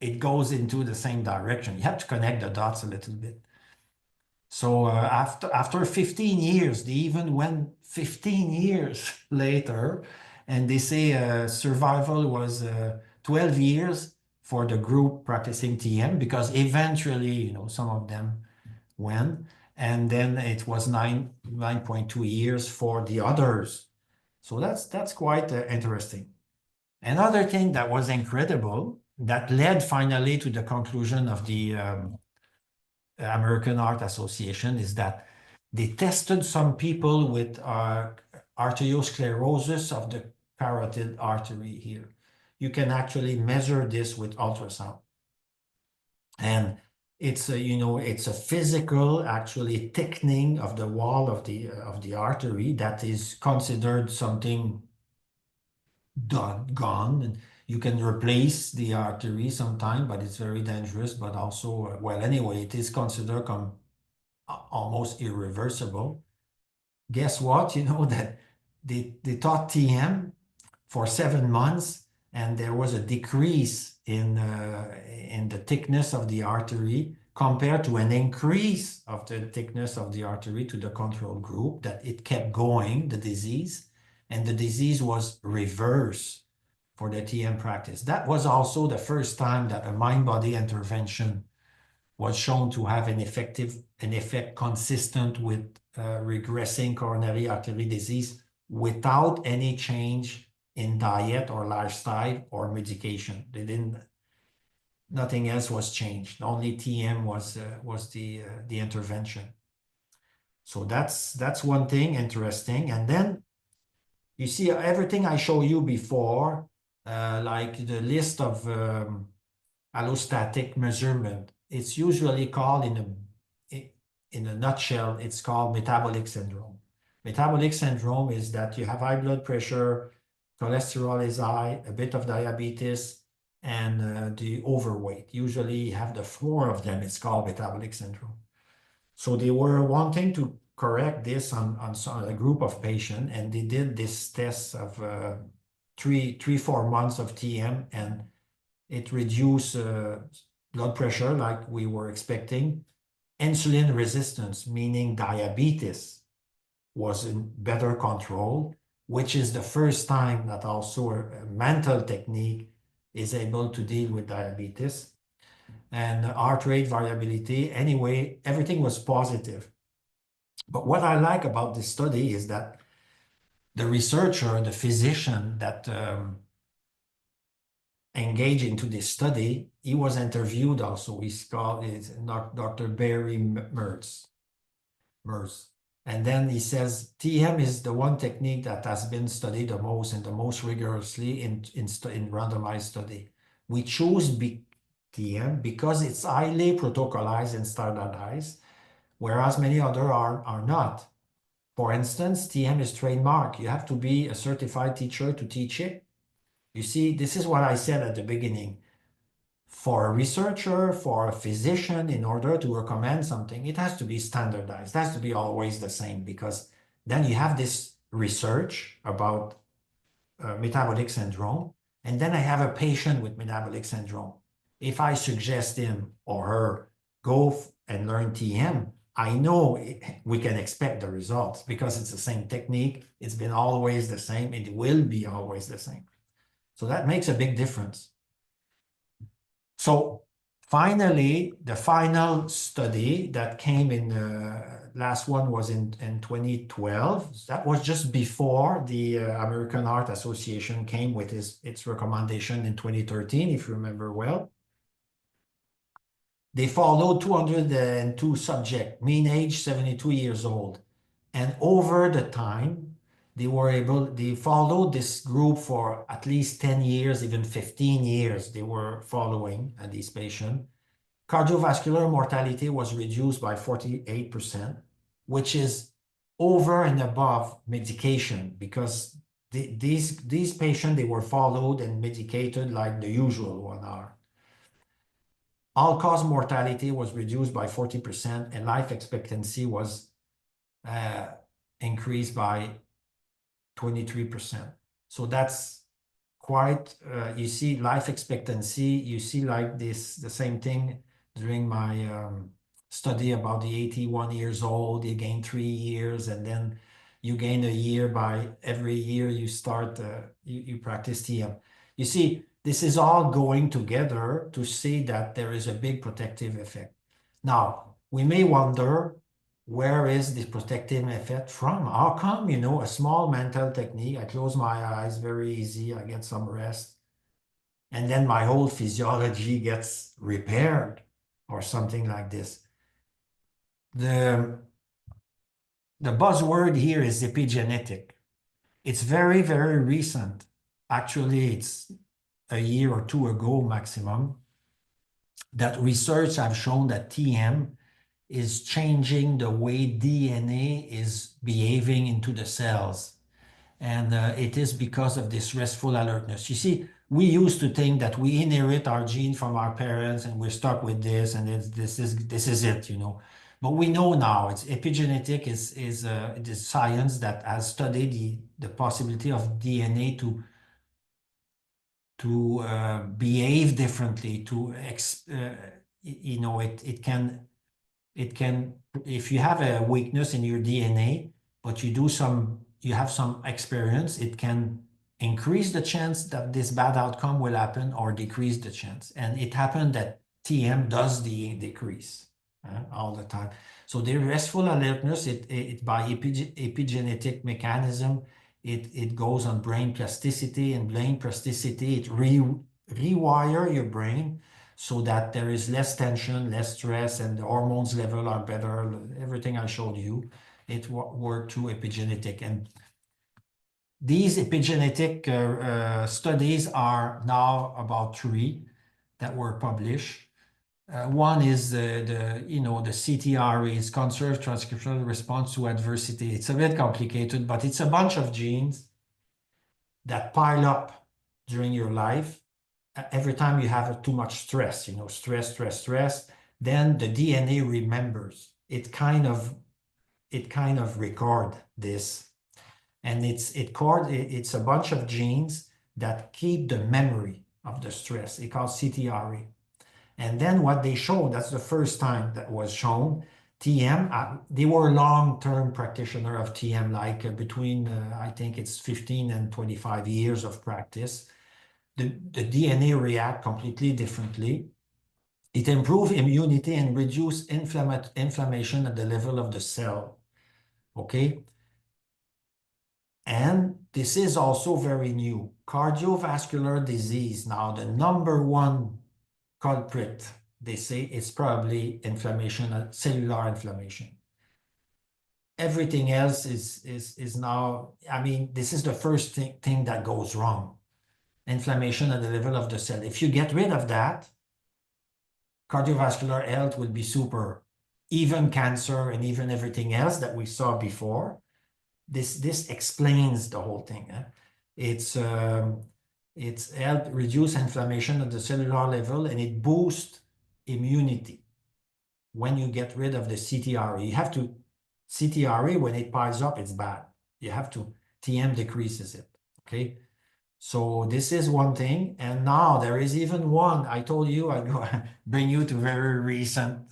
it goes into the same direction. You have to connect the dots a little bit. So after 15 years, they even went 15 years later, and they say survival was 12 years for the group practicing TM because eventually, some of them went, and then it was 9.2 years for the others. So that's quite interesting. Another thing that was incredible that led finally to the conclusion of the American Heart Association is that they tested some people with arteriosclerosis of the carotid artery here. You can actually measure this with ultrasound. And it's a physical actually thickening of the wall of the artery that is considered something gone. And you can replace the artery sometime, but it's very dangerous. But also, well, anyway, it is considered almost irreversible. Guess what? You know that they taught TM for 7 months, and there was a decrease in the thickness of the artery compared to an increase of the thickness of the artery to the control group, that it kept going, the disease, and the disease was reversed for the TM practice. That was also the first time that a mind-body intervention was shown to have an effect consistent with regressing coronary artery disease without any change in diet or lifestyle or medication. Nothing else was changed. Only TM was the intervention. So that's one thing interesting. And then you see everything I showed you before, like the list of allostatic measurement. It's usually called in a nutshell, it's called metabolic syndrome. Metabolic syndrome is that you have high blood pressure, cholesterol is high, a bit of diabetes, and the overweight. Usually you have the four of them. It's called metabolic syndrome. So they were wanting to correct this on a group of patients, and they did this test of 4 months of TM, and it reduced blood pressure like we were expecting. Insulin resistance, meaning diabetes, was in better control, which is the first time that also a mental technique is able to deal with diabetes and heart rate variability. Anyway, everything was positive. But what I like about this study is that the researcher, the physician that engaged into this study, he was interviewed also. He's called Dr. Barry Merz. And then he says TM is the one technique that has been studied the most and the most rigorously in randomized study. We choose TM because it's highly protocolized and standardized, whereas many other are not. For instance, TM is trademark. You have to be a certified teacher to teach it. You see, this is what I said at the beginning. For a researcher, for a physician, in order to recommend something, it has to be standardized. It has to be always the same because then you have this research about metabolic syndrome, and then I have a patient with metabolic syndrome. If I suggest him or her go and learn TM, I know we can expect the results because it's the same technique. It's been always the same. It will be always the same. So that makes a big difference. So finally, the final study that came in, last one was in 2012. That was just before the American Heart Association came with its recommendation in 2013, if you remember well. They followed 202 subjects, mean age 72 years old. And over the time, they followed this group for at least 10 years, even 15 years. They were following these patients. Cardiovascular mortality was reduced by 48%, which is over and above medication because these patients, they were followed and medicated like the usual one are. All-cause mortality was reduced by 40% and life expectancy was increased by 23%. So that's quite, you see life expectancy, you see like this, the same thing during my study about the 81 years old, you gain 3 years and then you gain a year by every year you start, you practice TM. You see, this is all going together to see that there is a big protective effect. Now, we may wonder, where is this protective effect from? How come, a small mental technique, I close my eyes, very easy, I get some rest, and then my whole physiology gets repaired or something like this. The buzzword here is epigenetic. It's very, very recent. Actually, it's a year or two ago maximum that research have shown that TM is changing the way DNA is behaving into the cells. And it is because of this restful alertness. You see, we used to think that we inherit our gene from our parents and we're stuck with this and this is it, But we know now it's epigenetic is science that has studied the possibility of DNA to behave differently, it can, if you have a weakness in your DNA, but you have some experience, it can increase the chance that this bad outcome will happen or decrease the chance. And it happened that TM does the decrease all the time. So the restful alertness, it by epigenetic mechanism, it goes on brain plasticity, and brain plasticity, it rewire your brain so that there is less tension, less stress, and the hormones level are better. Everything I showed you, it worked through epigenetic. And these epigenetic studies are now about 3 that were published. One is the CTRA, is conserved transcriptional response to adversity. It's a bit complicated, but it's a bunch of genes that pile up during your life. Every time you have too much stress, stress, then the DNA remembers. It kind of record this, and it's a bunch of genes that keep the memory of the stress. It calls CTRA. And then what they showed, that's the first time that was shown, TM, they were long-term practitioner of TM, like between, I think it's 15 and 25 years of practice. the DNA react completely differently. It improves immunity and reduce inflammation at the level of the cell. Okay. And this is also very new. Cardiovascular disease. Now, the number one culprit, they say, is probably inflammation, cellular inflammation. Everything else is now, I mean, this is the first thing that goes wrong. Inflammation at the level of the cell. If you get rid of that, cardiovascular health will be super. Even cancer and even everything else that we saw before, this explains the whole thing. It's help reduce inflammation at the cellular level, and it boosts immunity when you get rid of the CTRA. You have to, CTRA, when it piles up, it's bad. You have to, TM decreases it, okay? So this is one thing. And now there is even one, I told you, I go bring you to very recent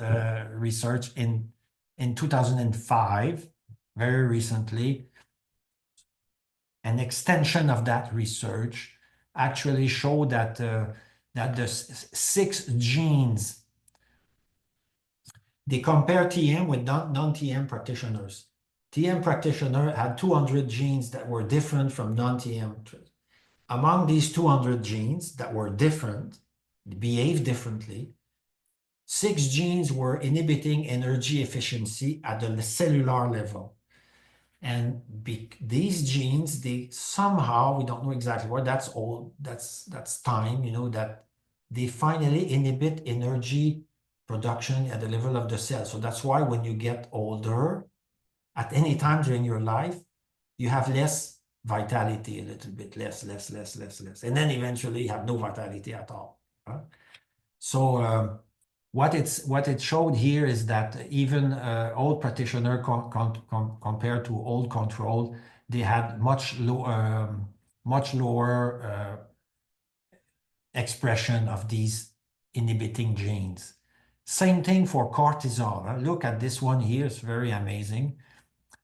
research in 2005, very recently. An extension of that research actually showed that that the 6 genes, they compare TM with non-TM practitioners. TM practitioner had 200 genes that were different from non-TM. Among these 200 genes that were different, behave differently, 6 genes were inhibiting energy efficiency at the cellular level. And these genes, they somehow, we don't know exactly what, that's old, that's time, you know, that they finally inhibit energy production at the level of the cell. So that's why when you get older, at any time during your life, you have less vitality, a little bit less. And then eventually you have no vitality at all. Huh? So what it showed here is that even old practitioner compared to old control, they had much lower expression of these inhibiting genes. Same thing for cortisol. Look at this one here, it's very amazing.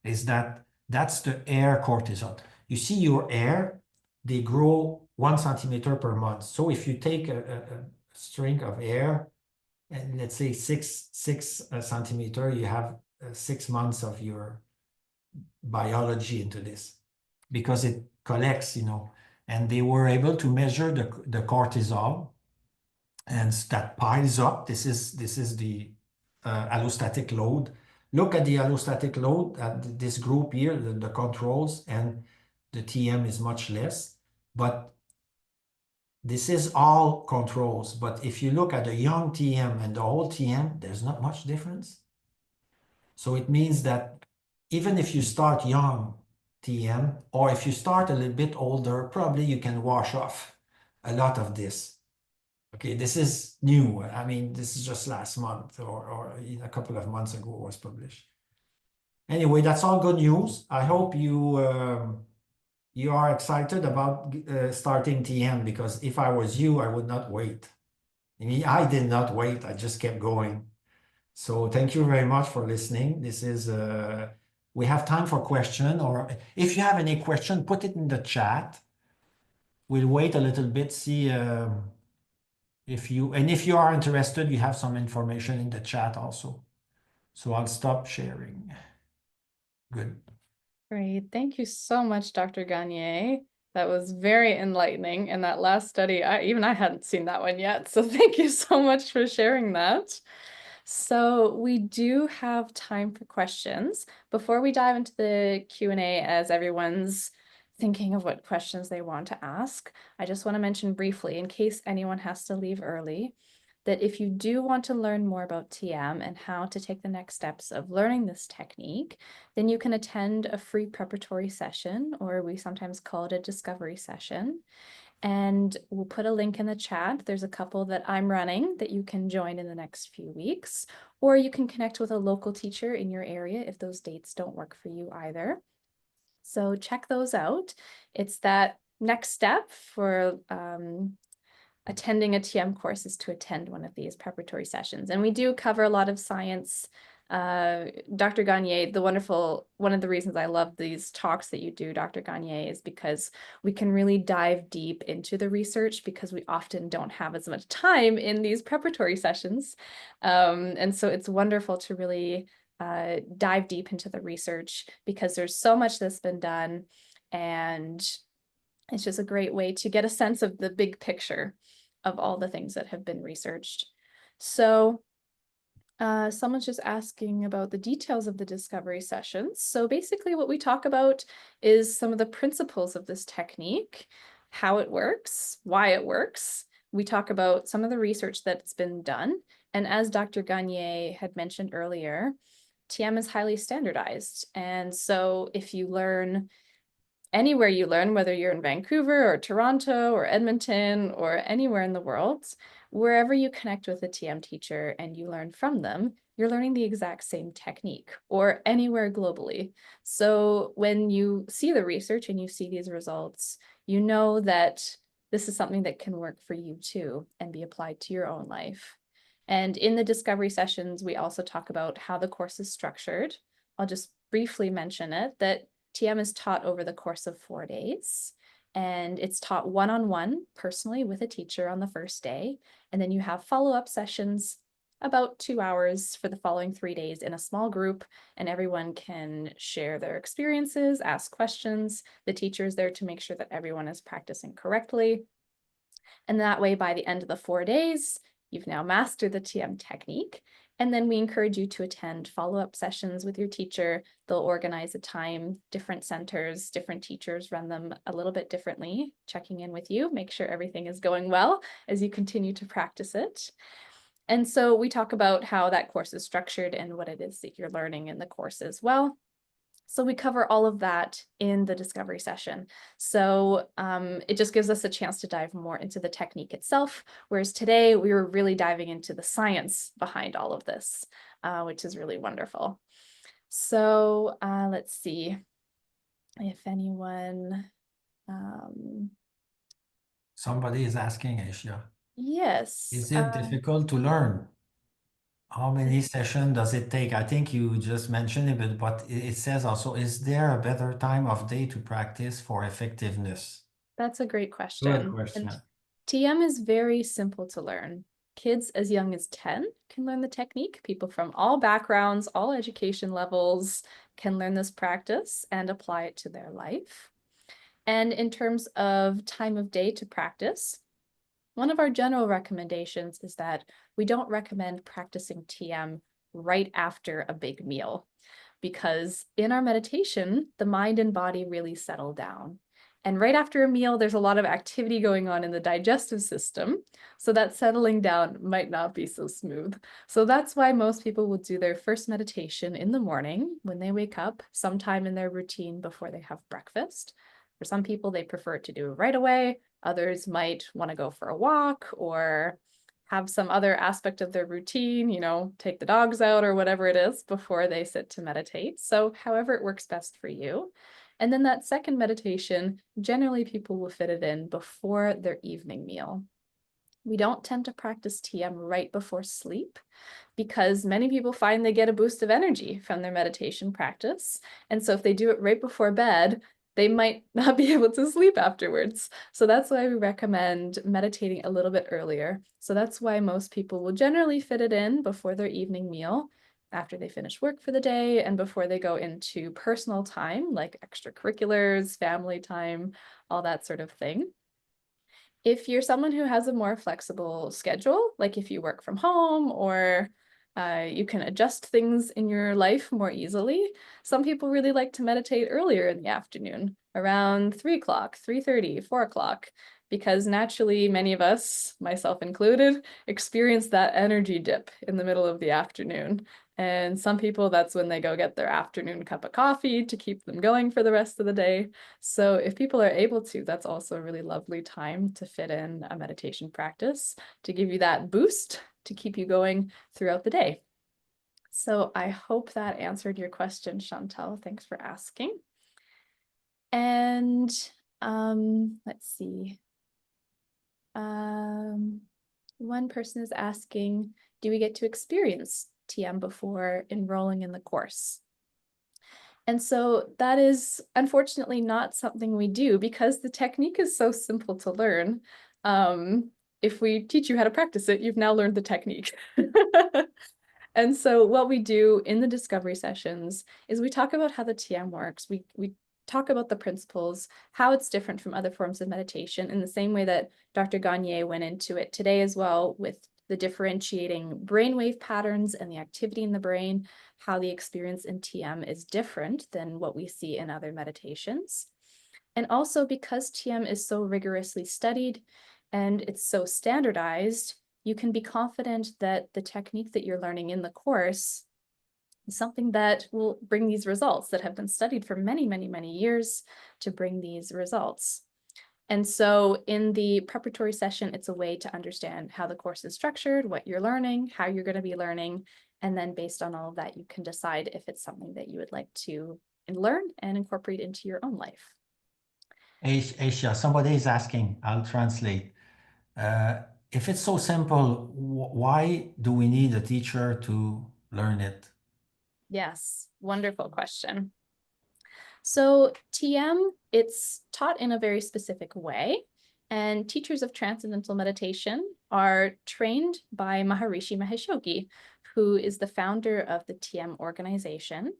Is that's the air cortisol. You see your air, they grow 1 centimeter per month. So if you take a string of air, and let's say six centimeter, you have 6 months of your biology into this, because it collects, you know, and they were able to measure the cortisol, and that piles up. This is the allostatic load. Look at the allostatic load at this group here, the controls, and the TM is much less, but this is all controls. But if you look at the young TM and the old TM, there's not much difference. So it means that even if you start young TM, or if you start a little bit older, probably you can wash off a lot of this. Okay, this is new. I mean, this is just last month, or a couple of months ago it was published. Anyway, that's all good news. I hope you are excited about starting TM, because if I was you, I would not wait. I mean, I did not wait. I just kept going. So thank you very much for listening. This is we have time for question, or if you have any question, put it in the chat. We'll wait a little bit, see if you are interested, you have some information in the chat also. So I'll stop sharing. Good. Great. Thank you so much, Dr. Gagné. That was very enlightening. And that last study, even I hadn't seen that one yet. So thank you so much for sharing that. So we do have time for questions. Before we dive into the Q&A, as everyone's thinking of what questions they want to ask, I just want to mention briefly, in case anyone has to leave early, that if you do want to learn more about TM and how to take the next steps of learning this technique, then you can attend a free preparatory session, or we sometimes call it a discovery session. And we'll put a link in the chat. There's a couple that I'm running that you can join in the next few weeks, or you can connect with a local teacher in your area if those dates don't work for you either. So check those out. It's that next step for attending a TM course, is to attend one of these preparatory sessions. And we do cover a lot of science Dr. Gagné, one of the reasons I love these talks that you do, Dr. Gagné, is because we can really dive deep into the research because we often don't have as much time in these preparatory sessions. And so it's wonderful to really dive deep into the research because there's so much that's been done, and it's just a great way to get a sense of the big picture of all the things that have been researched. So someone's just asking about the details of the discovery sessions. So basically what we talk about is some of the principles of this technique, how it works, why it works. We talk about some of the research that's been done. And as Dr. Gagné had mentioned earlier, TM is highly standardized. And so if you learn anywhere you learn, whether you're in Vancouver or Toronto or Edmonton or anywhere in the world, wherever you connect with a TM teacher and you learn from them, you're learning the exact same technique, or anywhere globally. So when you see the research and you see these results, you know that this is something that can work for you too and be applied to your own life. And in the discovery sessions, we also talk about how the course is structured. I'll just briefly mention it, that TM is taught over the course of 4 days, and it's taught one-on-one personally with a teacher on the first day. And then you have follow-up sessions about 2 hours for the following 3 days in a small group, and everyone can share their experiences, ask questions. The teacher is there to make sure that everyone is practicing correctly. And that way, by the end of the 4 days, you've now mastered the TM technique. And then we encourage you to attend follow-up sessions with your teacher. They'll organize a time, different centers, different teachers run them a little bit differently, checking in with you, make sure everything is going well as you continue to practice it. And so we talk about how that course is structured and what it is that you're learning in the course as well. So we cover all of that in the discovery session. So it just gives us a chance to dive more into the technique itself, whereas today we were really diving into the science behind all of this, which is really wonderful. So let's see if anyone, Somebody is asking, Asia, yes. is it difficult to learn? How many sessions does it take? I think you just mentioned it, but it says also, is there a better time of day to practice for effectiveness? That's a great Good question. And question. TM is very simple to learn. Kids as young as 10 can learn the technique. People from all backgrounds, all education levels can learn this practice and apply it to their life. And in terms of time of day to practice, one of our general recommendations is that we don't recommend practicing TM right after a big meal, because in our meditation, the mind and body really settle down. And right after a meal, there's a lot of activity going on in the digestive system. So that settling down might not be so smooth. So that's why most people will do their first meditation in the morning when they wake up, sometime in their routine before they have breakfast. For some people, they prefer to do it right away. Others might want to go for a walk or have some other aspect of their routine, take the dogs out or whatever it is before they sit to meditate. So however it works best for you. And then that second meditation, generally people will fit it in before their evening meal. We don't tend to practice TM right before sleep because many people find they get a boost of energy from their meditation practice. And so if they do it right before bed, they might not be able to sleep afterwards. So that's why we recommend meditating a little bit earlier. So that's why most people will generally fit it in before their evening meal, after they finish work for the day, and before they go into personal time, like extracurriculars, family time, all that sort of thing. If you're someone who has a more flexible schedule, like if you work from home or you can adjust things in your life more easily, some people really like to meditate earlier in the afternoon, around 3 o'clock, 3:30, 4 o'clock, because naturally many of us, myself included, experience that energy dip in the middle of the afternoon. And some people, that's when they go get their afternoon cup of coffee to keep them going for the rest of the day. So if people are able to, that's also a really lovely time to fit in a meditation practice to give you that boost to keep you going throughout the day. So I hope that answered your question, Chantal. Thanks for asking. And let's see. One person is asking, do we get to experience TM before enrolling in the course. And so that is unfortunately not something we do because the technique is so simple to learn. If we teach you how to practice it, you've now learned the technique. And so what we do in the discovery sessions is we talk about how the TM works. We talk about the principles, how it's different from other forms of meditation in the same way that Dr. Gagné went into it today as well, with the differentiating brainwave patterns and the activity in the brain, how the experience in TM is different than what we see in other meditations. And also because TM is so rigorously studied and it's so standardized, you can be confident that the technique that you're learning in the course is something that will bring these results that have been studied for many, many, many years to bring these results. And so in the preparatory session, it's a way to understand how the course is structured, what you're learning, how you're going to be learning. And then based on all of that, you can decide if it's something that you would like to learn and incorporate into your own life. Asia, somebody is asking, I'll translate. Uh, if it's so simple, why do we need a teacher to learn it? Yes, wonderful question. So TM, it's taught in a very specific way, and teachers of Transcendental Meditation are trained by Maharishi Mahesh Yogi, who is the founder of the TM organization.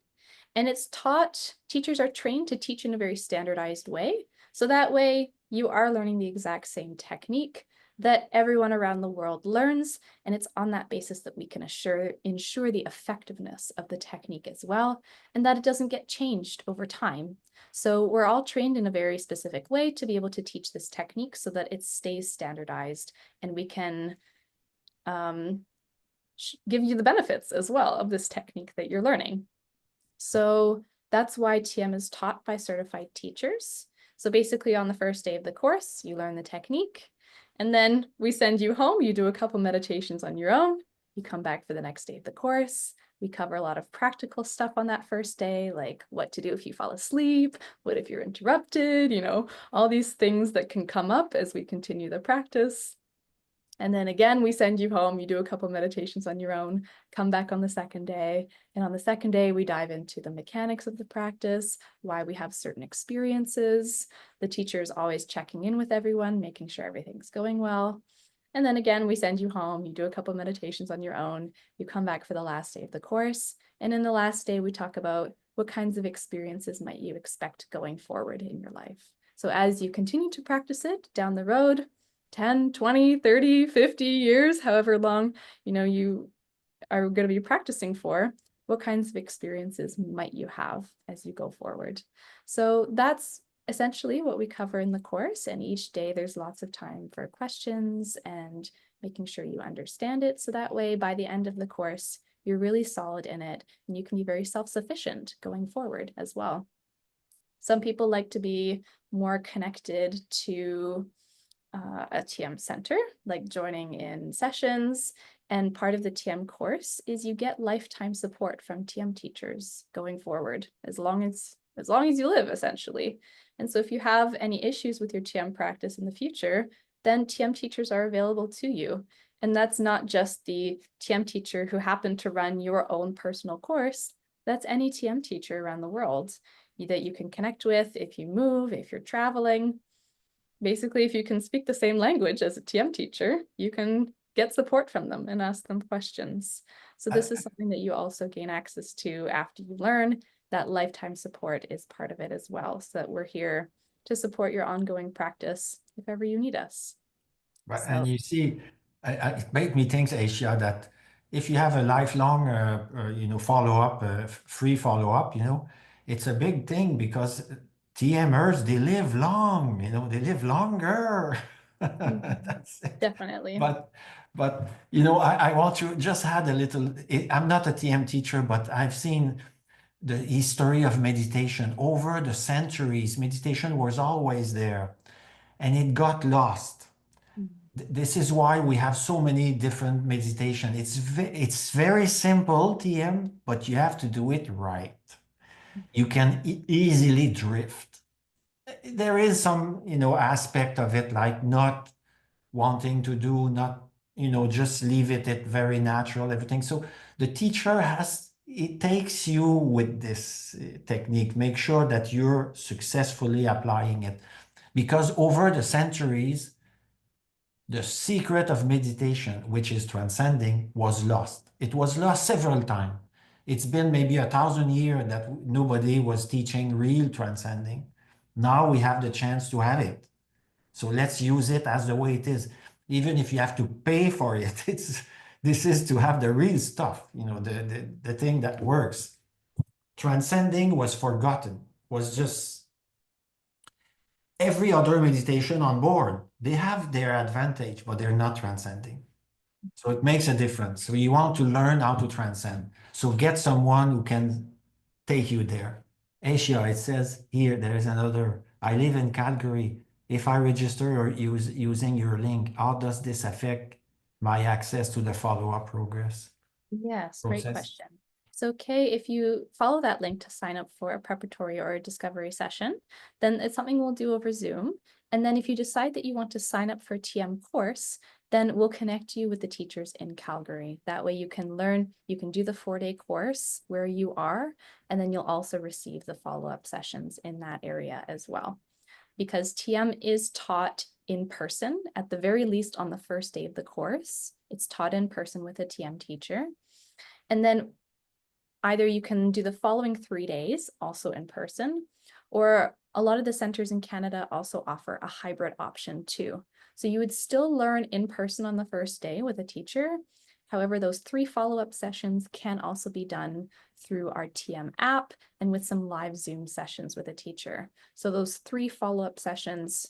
And it's taught, teachers are trained to teach in a very standardized way. So that way you are learning the exact same technique that everyone around the world learns. And it's on that basis that we can ensure the effectiveness of the technique as well, and that it doesn't get changed over time. So we're all trained in a very specific way to be able to teach this technique so that it stays standardized and we can give you the benefits as well of this technique that you're learning. So that's why TM is taught by certified teachers. So basically on the first day of the course, you learn the technique, and then we send you home. You do a couple meditations on your own. You come back for the next day of the course. We cover a lot of practical stuff on that first day, like what to do if you fall asleep, what if you're interrupted, all these things that can come up as we continue the practice. And then again, we send you home, you do a couple meditations on your own, come back on the second day. And on the second day, we dive into the mechanics of the practice, why we have certain experiences. The teacher is always checking in with everyone, making sure everything's going well. And then again, we send you home, you do a couple meditations on your own, you come back for the last day of the course. And in the last day, we talk about what kinds of experiences might you expect going forward in your life. So as you continue to practice it down the road, 10, 20, 30, 50 years, however long, you are going to be practicing for, what kinds of experiences might you have as you go forward? So that's essentially what we cover in the course. And each day there's lots of time for questions and making sure you understand it. So that way, by the end of the course, you're really solid in it and you can be very self-sufficient going forward as well. Some people like to be more connected to a TM center, like joining in sessions. And part of the TM course is you get lifetime support from TM teachers going forward, as long as you live, essentially. And so if you have any issues with your TM practice in the future, then TM teachers are available to you. And that's not just the TM teacher who happened to run your own personal course. That's any TM teacher around the world that you can connect with if you move, if you're traveling. Basically, if you can speak the same language as a TM teacher, you can get support from them and ask them questions. So this is something that you also gain access to after you learn. That lifetime support is part of it as well, so that we're here to support your ongoing practice if ever you need us. Right. So And you see, it made me think, Asia, that if you have a lifelong, follow-up, free follow-up, it's a big thing because TMers, they live long, they live longer. That's it. definitely. But, I want to just add a little, I'm not a TM teacher, but I've seen the history of meditation over the centuries. Meditation was always there and it got lost. This is why we have so many different meditation. It's very simple, TM, but you have to do it right. You can easily drift. There is some, aspect of it like not wanting to do, not just leave it very natural, everything. So the teacher it takes you with this technique, make sure that you're successfully applying it. Because over the centuries, the secret of meditation, which is transcending, was lost. It was lost several times. It's been maybe 1,000 years that nobody was teaching real transcending. Now we have the chance to have it. So let's use it as the way it is. Even if you have to pay for it, this is to have the real stuff, the thing that works. Transcending was forgotten, was just every other meditation on board. They have their advantage, but they're not transcending. So it makes a difference. So you want to learn how to transcend. So get someone who can take you there. Asia, it says here, there is another. I live in Calgary. If I register or using your link, how does this affect my access to the follow-up progress Yes, great process? question. So, Kay, if you follow that link to sign up for a preparatory or a discovery session, then it's something we'll do over Zoom. And then if you decide that you want to sign up for a TM course, then we'll connect you with the teachers in Calgary. That way you can learn, you can do the 4-day course where you are, and then you'll also receive the follow-up sessions in that area as well. Because TM is taught in person, at the very least on the first day of the course. It's taught in person with a TM teacher. And then either you can do the following 3 days, also in person, or a lot of the centers in Canada also offer a hybrid option too. So you would still learn in person on the first day with a teacher. However, those 3 follow-up sessions can also be done through our TM app and with some live Zoom sessions with a teacher. So those 3 follow-up sessions,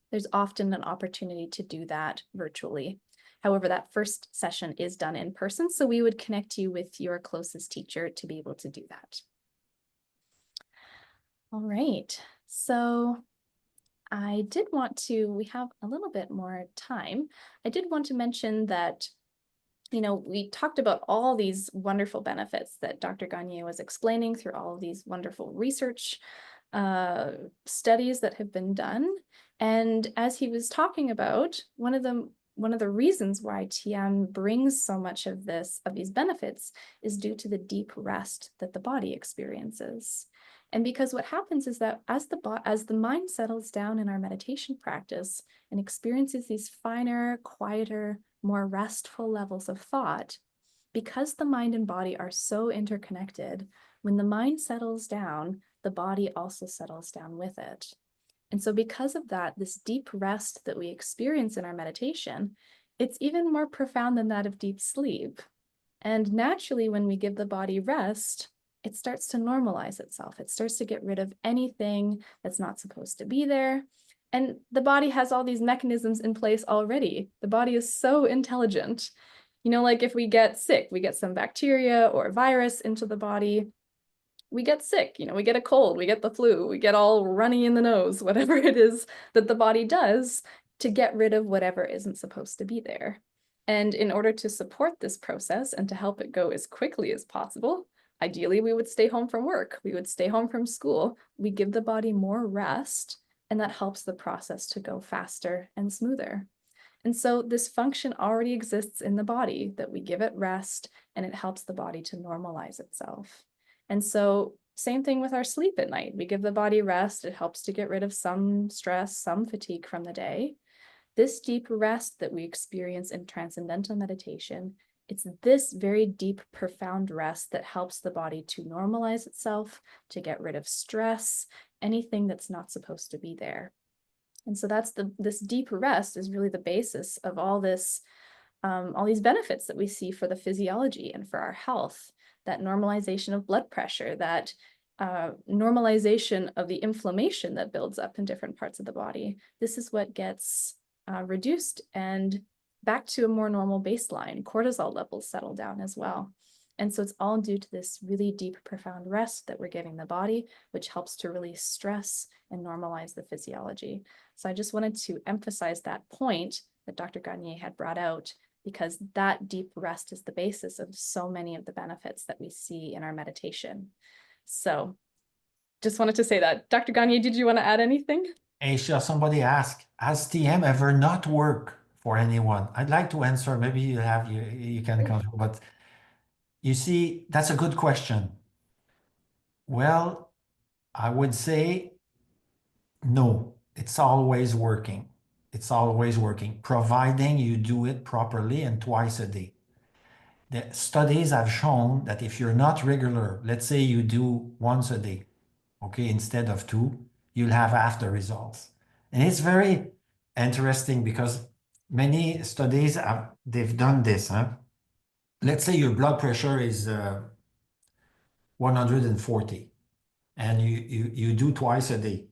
there's often an opportunity to do that virtually. However, that first session is done in person, so we would connect you with your closest teacher to be able to do that. All right, so I did want to, we have a little bit more time. I did want to mention that, we talked about all these wonderful benefits that Dr. Gagné was explaining through all of these wonderful research studies that have been done. And as he was talking about, one of the reasons why TM brings so much of these benefits is due to the deep rest that the body experiences. And because what happens is that as the mind settles down in our meditation practice and experiences these finer, quieter, more restful levels of thought, because the mind and body are so interconnected, when the mind settles down, the body also settles down with it. And so because of that, this deep rest that we experience in our meditation, it's even more profound than that of deep sleep. And naturally, when we give the body rest, it starts to normalize itself. It starts to get rid of anything that's not supposed to be there. And the body has all these mechanisms in place already. The body is so intelligent. Like if we get sick, we get some bacteria or virus into the body, we get sick, we get a cold, we get the flu, we get all runny in the nose, whatever it is that the body does to get rid of whatever isn't supposed to be there. And in order to support this process and to help it go as quickly as possible, ideally we would stay home from work, we would stay home from school, we give the body more rest, and that helps the process to go faster and smoother. And so this function already exists in the body, that we give it rest and it helps the body to normalize itself. And so same thing with our sleep at night. We give the body rest. It helps to get rid of some stress, some fatigue from the day. This deep rest that we experience in transcendental meditation, it's this very deep, profound rest that helps the body to normalize itself, to get rid of stress, anything that's not supposed to be there. And so this deep rest is really the basis of all these benefits that we see for the physiology and for our health. That normalization of blood pressure, that normalization of the inflammation that builds up in different parts of the body. This is what gets reduced and back to a more normal baseline. Cortisol levels settle down as well. And so it's all due to this really deep, profound rest that we're giving the body, which helps to release stress and normalize the physiology. So I just wanted to emphasize that point that Dr. Gagné had brought out, because that deep rest is the basis of so many of the benefits that we see in our meditation. So just wanted to say that. Dr. Gagné, did you want to add anything? Asia, somebody asked, has TM ever not worked for anyone? I'd like to answer. Maybe you can control, but you see, that's a good question. Well, I would say no, it's always working. It's always working, providing you do it properly and twice a day. The studies have shown that if you're not regular, let's say you do once a day, okay, instead of two, you'll have half the results. And it's very interesting because many studies they've done this, huh? Let's say your blood pressure is 140 and you do twice a day.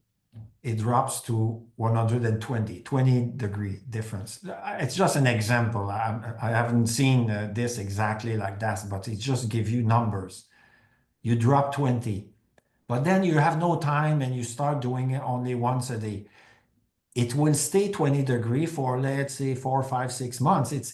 It drops to 120, 20-degree difference. It's just an example. I haven't seen this exactly like that, but it just gives you numbers. You drop 20, but then you have no time and you start doing it only once a day. It will stay 20-degree for, let's say, 4, 5, 6 months.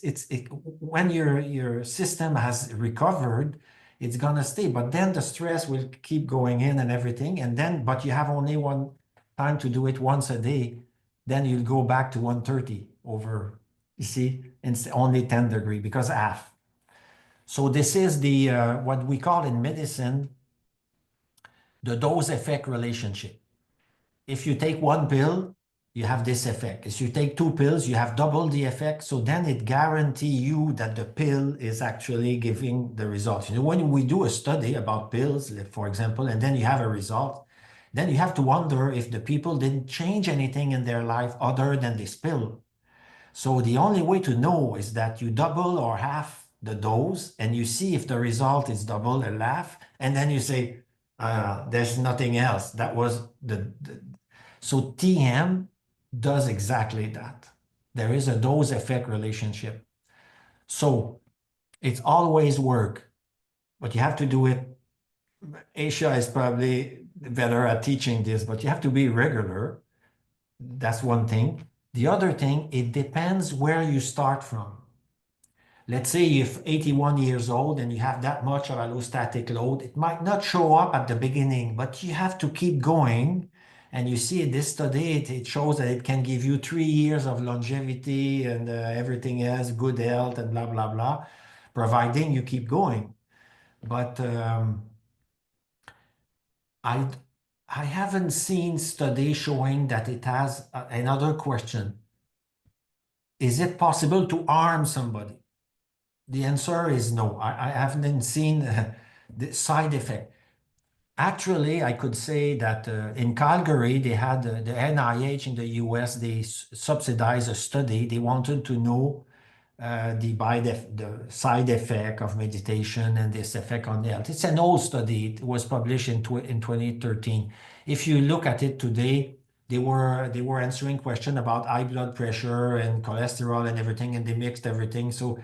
When your system has recovered, it's gonna stay. But then the stress will keep going in and everything. And then, but you have only one time to do it once a day. Then you'll go back to 130 over, you see, it's only 10-degree because half. So this is the what we call in medicine the dose effect relationship. If you take one pill, you have this effect. If you take two pills, you have double the effect. So then it guarantees you that the pill is actually giving the results. You know, when we do a study about pills, for example, and then you have a result, then you have to wonder if the people didn't change anything in their life other than this pill. So the only way to know is that you double or half the dose and you see if the result is double or half, and then you say, there's nothing else. That was so TM does exactly that. There is a dose effect relationship. So it's always work, but you have to do it. Asia is probably better at teaching this, but you have to be regular. That's one thing. The other thing, it depends where you start from. Let's say you're 81 years old and you have that much of allostatic load, it might not show up at the beginning, but you have to keep going. And you see this study, it shows that it can give you 3 years of longevity and everything else, good health and blah, blah, blah, providing you keep going. But I, I haven't seen study showing that it has another question. Is it possible to harm somebody? The answer is no. I haven't seen the side effect. Actually, I could say that in Calgary, they had the NIH in the US, they subsidized a study. They wanted to know the side effect of meditation and this effect on the health. It's an old study. It was published in 2013. If you look at it today, they were answering questions about high blood pressure and cholesterol and everything, and they mixed everything. So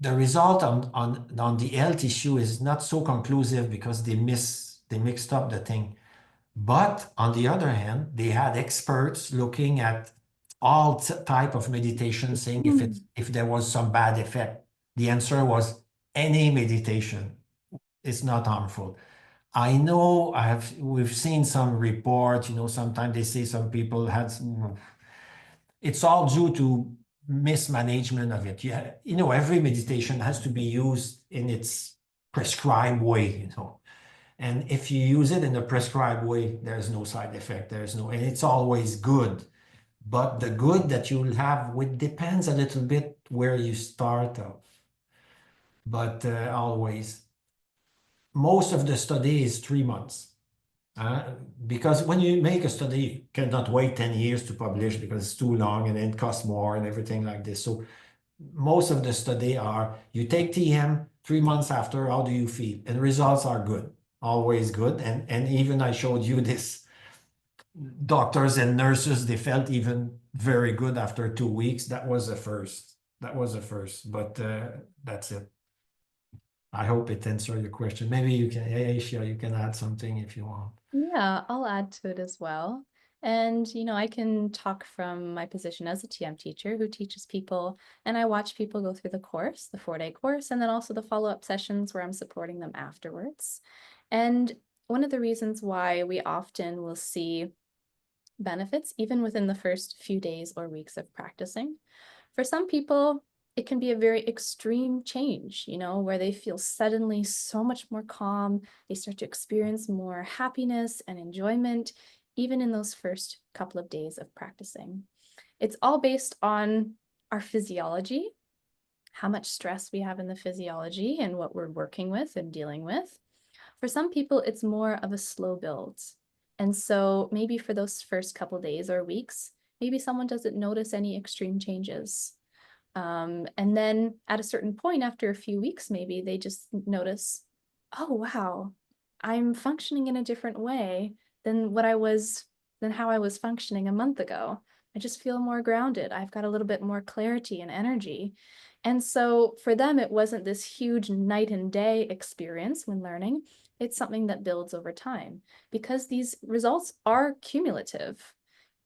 the result on the health issue is not so conclusive because they mixed up the thing. But on the other hand, they had experts looking at all type of meditation, saying if there was some bad effect. The answer was any meditation is not harmful. I know we've seen some reports, sometimes they say some people had it's all due to mismanagement of it. Every meditation has to be used in its prescribed way. And if you use it in a prescribed way, there's no side effect. And it's always good. But the good that you'll have depends a little bit where you start off. But always, most of the study is 3 months. Because when you make a study, you cannot wait 10 years to publish because it's too long and it costs more and everything like this. So most of the study are, you take TM 3 months after, how do you feel? And results are good, always good. And even I showed you this, doctors and nurses, they felt even very good after 2 weeks. That was a first. But that's it. I hope it answered your question. Maybe you can, Aisha, you can add something if you want. Yeah, I'll add to it as well. And, I can talk from my position as a TM teacher who teaches people, and I watch people go through the course, the 4-day course, and then also the follow-up sessions where I'm supporting them afterwards. And one of the reasons why we often will see benefits, even within the first few days or weeks of practicing, For some people, it can be a very extreme change, where they feel suddenly so much more calm. They start to experience more happiness and enjoyment, even in those first couple of days of practicing. It's all based on our physiology, how much stress we have in the physiology and what we're working with and dealing with. For some people, it's more of a slow build. And so maybe for those first couple days or weeks, maybe someone doesn't notice any extreme changes. And then at a certain point, after a few weeks, maybe they just notice, oh, wow, I'm functioning in a different way than than how I was functioning a month ago. I just feel more grounded. I've got a little bit more clarity and energy. And so for them, it wasn't this huge night and day experience when learning. It's something that builds over time because these results are cumulative.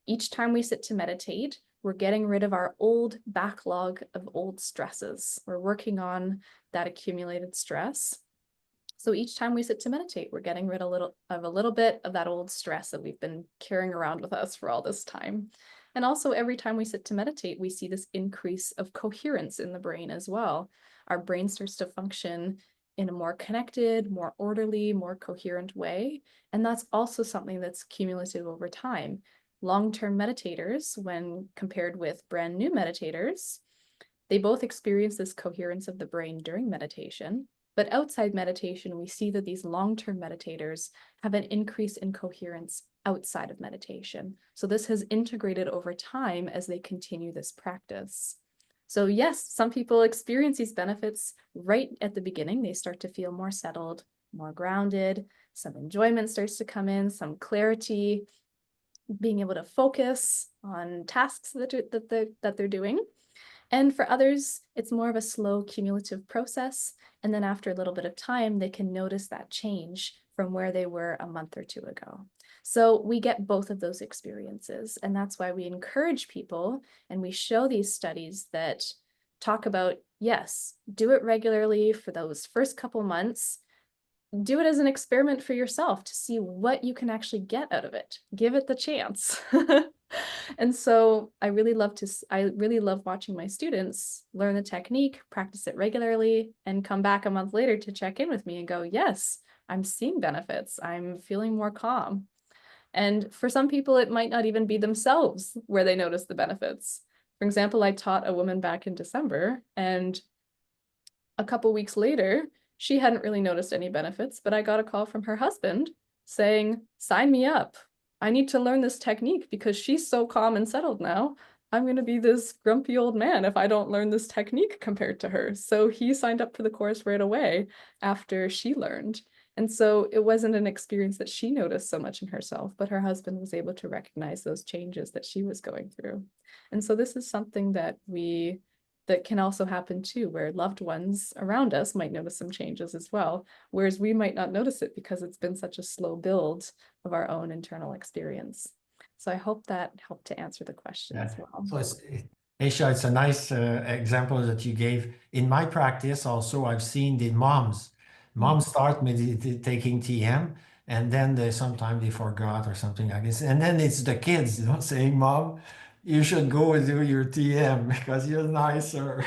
Each time we sit to meditate, we're getting rid of our old backlog of old stresses. We're working on that accumulated stress. So each time we sit to meditate, we're getting rid of a little bit of that old stress that we've been carrying around with us for all this time. And also every time we sit to meditate, we see this increase of coherence in the brain as well. Our brain starts to function in a more connected, more orderly, more coherent way. And that's also something that's cumulative over time. Long-term meditators, when compared with brand new meditators, they both experience this coherence of the brain during meditation. But outside meditation, we see that these long-term meditators have an increase in coherence outside of meditation. So this has integrated over time as they continue this practice. So yes, some people experience these benefits right at the beginning. They start to feel more settled, more grounded, some enjoyment starts to come in, some clarity, being able to focus on tasks that they're doing. And for others, it's more of a slow cumulative process. And then after a little bit of time, they can notice that change from where they were a month or two ago. So we get both of those experiences. And that's why we encourage people and we show these studies that talk about, yes, do it regularly for those first couple months. Do it as an experiment for yourself to see what you can actually get out of it. Give it the chance. And so I really love watching my students learn the technique, practice it regularly, and come back a month later to check in with me and go, yes, I'm seeing benefits. I'm feeling more calm. And for some people, it might not even be themselves where they notice the benefits. For example, I taught a woman back in December, and a couple weeks later, she hadn't really noticed any benefits, but I got a call from her husband saying, sign me up. I need to learn this technique because she's so calm and settled now. I'm going to be this grumpy old man if I don't learn this technique compared to her. So he signed up for the course right away after she learned. And so it wasn't an experience that she noticed so much in herself, but her husband was able to recognize those changes that she was going through. And so this is something that can also happen too, where loved ones around us might notice some changes as well, whereas we might not notice it because it's been such a slow build of our own internal experience. So I hope that helped to answer the question Yeah. as well. So Aisha, it's a nice example that you gave. In my practice, also, I've seen the moms. Mm. Moms start taking TM, and then sometimes they forgot or something like this. And then it's the kids, saying, "Mom, you should go and do your TM because you're nicer."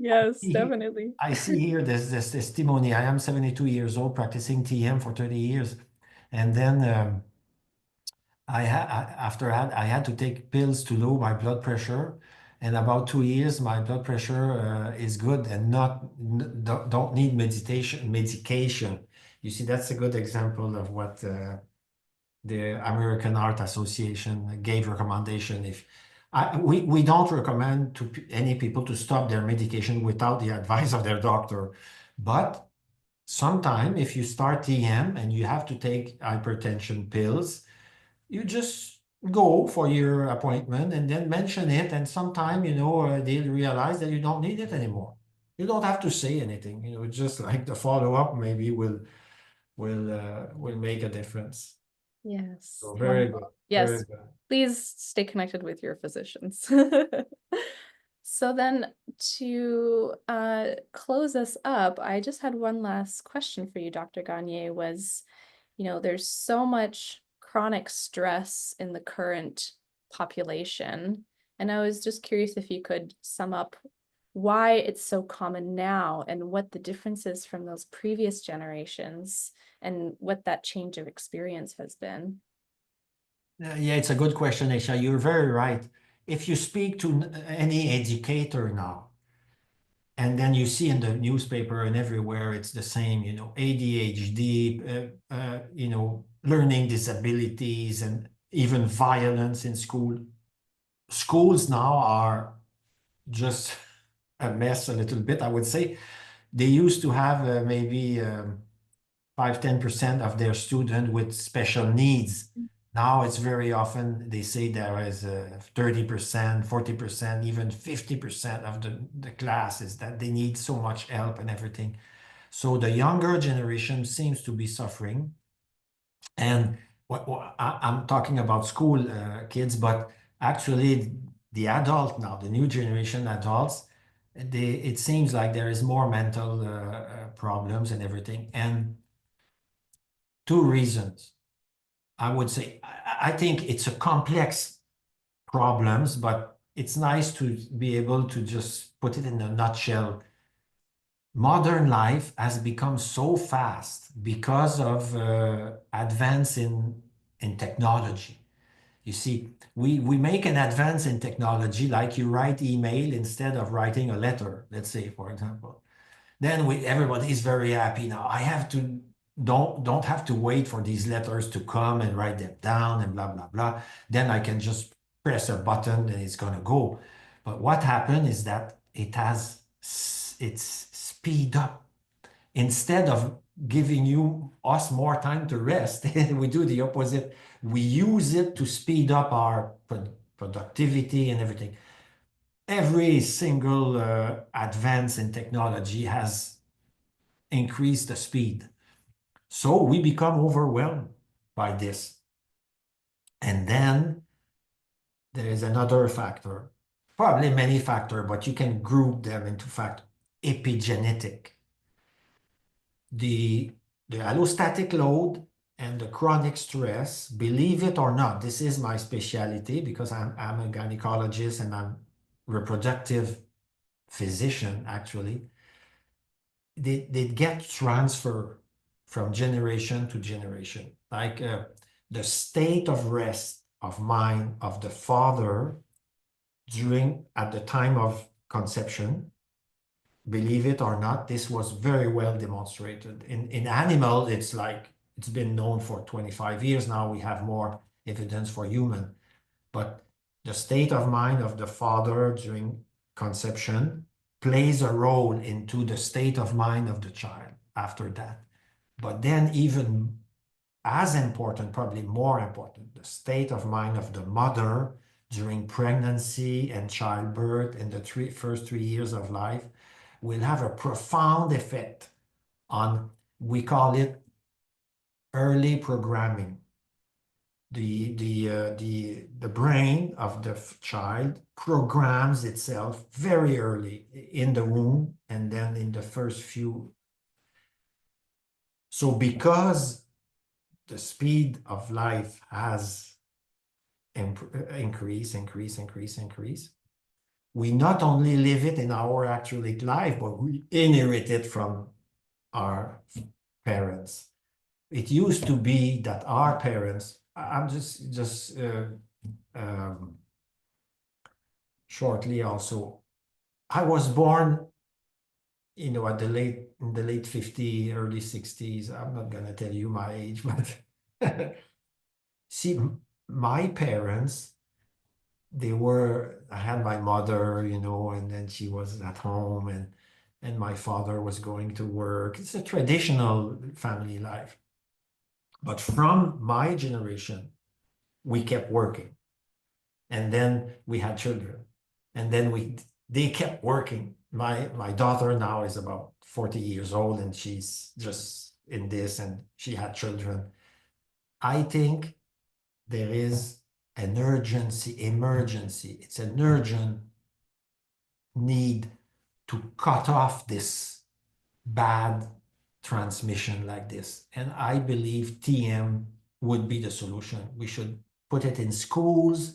Yes, definitely. I see here this testimony. I am 72 years old, practicing TM for 30 years, and then. I had to take pills to lower my blood pressure, and about 2 years my blood pressure is good and don't need medication. You see, that's a good example of what the American Heart Association gave recommendation. If we don't recommend to any people to stop their medication without the advice of their doctor, but sometime if you start TM and you have to take hypertension pills, you just go for your appointment and then mention it, and sometime they'll realize that you don't need it anymore. You don't have to say anything, just like the follow-up maybe will make a difference. Yes, So very good, wonderful. very Yes, good. please stay connected with your physicians. So then to close us up, I just had one last question for you, Dr. Gagné, was, there's so much chronic stress in the current population. And I was just curious if you could sum up why it's so common now and what the difference is from those previous generations and what that change of experience has been. Yeah, it's a good question, Aisha. You're very right. If you speak to any educator now, and then you see in the newspaper and everywhere, it's the same, ADHD, learning disabilities, and even violence in school. Schools now are just a mess a little bit, I would say. They used to have maybe 5-10% of their students with special needs. Now it's very often they say there is 30%, 40%, even 50% of the classes that they need so much help and everything. So the younger generation seems to be suffering. And I'm talking about school kids, but actually the adult now, the new generation adults, it seems like there is more mental problems and everything. And two reasons. I would say I think it's a complex problems, but it's nice to be able to just put it in a nutshell. Modern life has become so fast because of advance in technology. You see, we make an advance in technology, like you write email instead of writing a letter, let's say, for example. Then everybody is very happy now. I have to don't have to wait for these letters to come and write them down and blah blah blah. Then I can just press a button and it's gonna go. But what happened is that it's speed up. Instead of giving us more time to rest, we do the opposite. We use it to speed up our productivity and everything. Every single advance in technology has increase the speed. So we become overwhelmed by this. And then there is another factor, probably many factors, but you can group them into fact epigenetic. The, the allostatic load and the chronic stress, believe it or not, this is my specialty because I'm a gynecologist and I'm reproductive physician actually. They get transferred from generation to generation. Like the state of rest of mind of the father at the time of conception, believe it or not, this was very well demonstrated. In animal, it's been known for 25 years now. We have more evidence for human. But the state of mind of the father during conception plays a role into the state of mind of the child after that. But then even as important, probably more important, the state of mind of the mother during pregnancy and childbirth in the first 3 years of life will have a profound effect on, we call it early programming. The brain of the child programs itself very early in the womb and then in the first few. So because the speed of life has increase, we not only live it in our actual life, but we inherit it from our parents. It used to be that our parents, I'm just um, shortly also, I was born, at in the late 50s, early 60s. I'm not gonna tell you my age, but see, my parents, I had my mother, and then she was at home and my father was going to work. It's a traditional family life. But from my generation, we kept working. And then we had children. And then they kept working. My daughter now is about 40 years old and she's just in this and she had children. I think there is an emergency. It's an urgent need to cut off this bad transmission like this. And I believe TM would be the solution. We should put it in schools.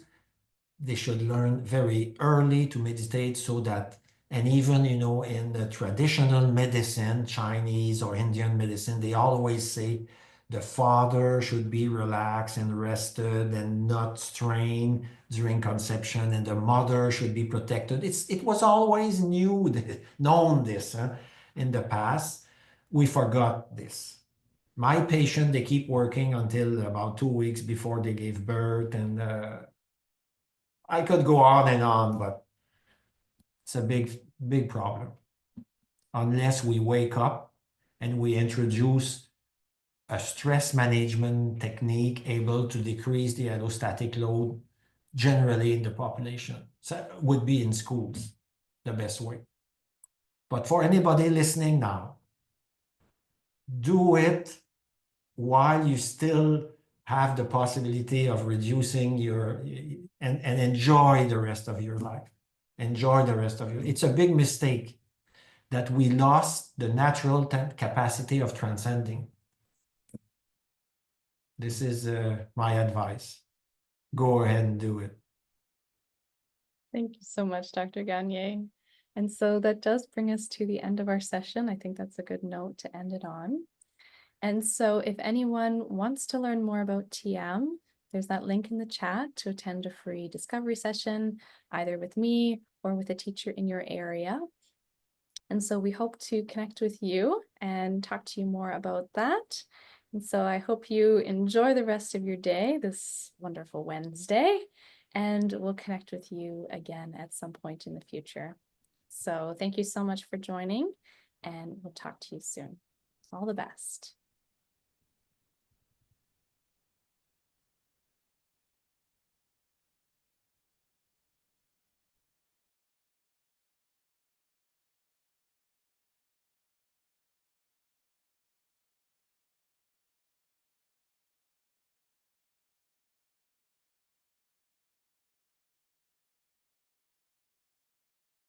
they should learn very early to meditate so that, and even, in the traditional medicine, Chinese or Indian medicine, they always say the father should be relaxed and rested and not strain during conception, and the mother should be protected. It was always known this in the past. We forgot this. My patient, they keep working until about 2 weeks before they gave birth, and I could go on and on, but it's a big, big problem. Unless we wake up and we introduce a stress management technique able to decrease the allostatic load generally in the population. So would be in schools, the best way. But for anybody listening now, do it while you still have the possibility of reducing and enjoy the rest of your life. Enjoy the rest of your. It's a big mistake that we lost the natural capacity of transcending. This is my advice. Go ahead and do it. Thank you so much, Dr. Gagné. And so that does bring us to the end of our session. I think that's a good note to end it on. And so if anyone wants to learn more about TM, there's that link in the chat to attend a free discovery session, either with me or with a teacher in your area. And so we hope to connect with you and talk to you more about that. And so I hope you enjoy the rest of your day, this wonderful Wednesday, and we'll connect with you again at some point in the future. So thank you so much for joining, and we'll talk to you soon. All the best.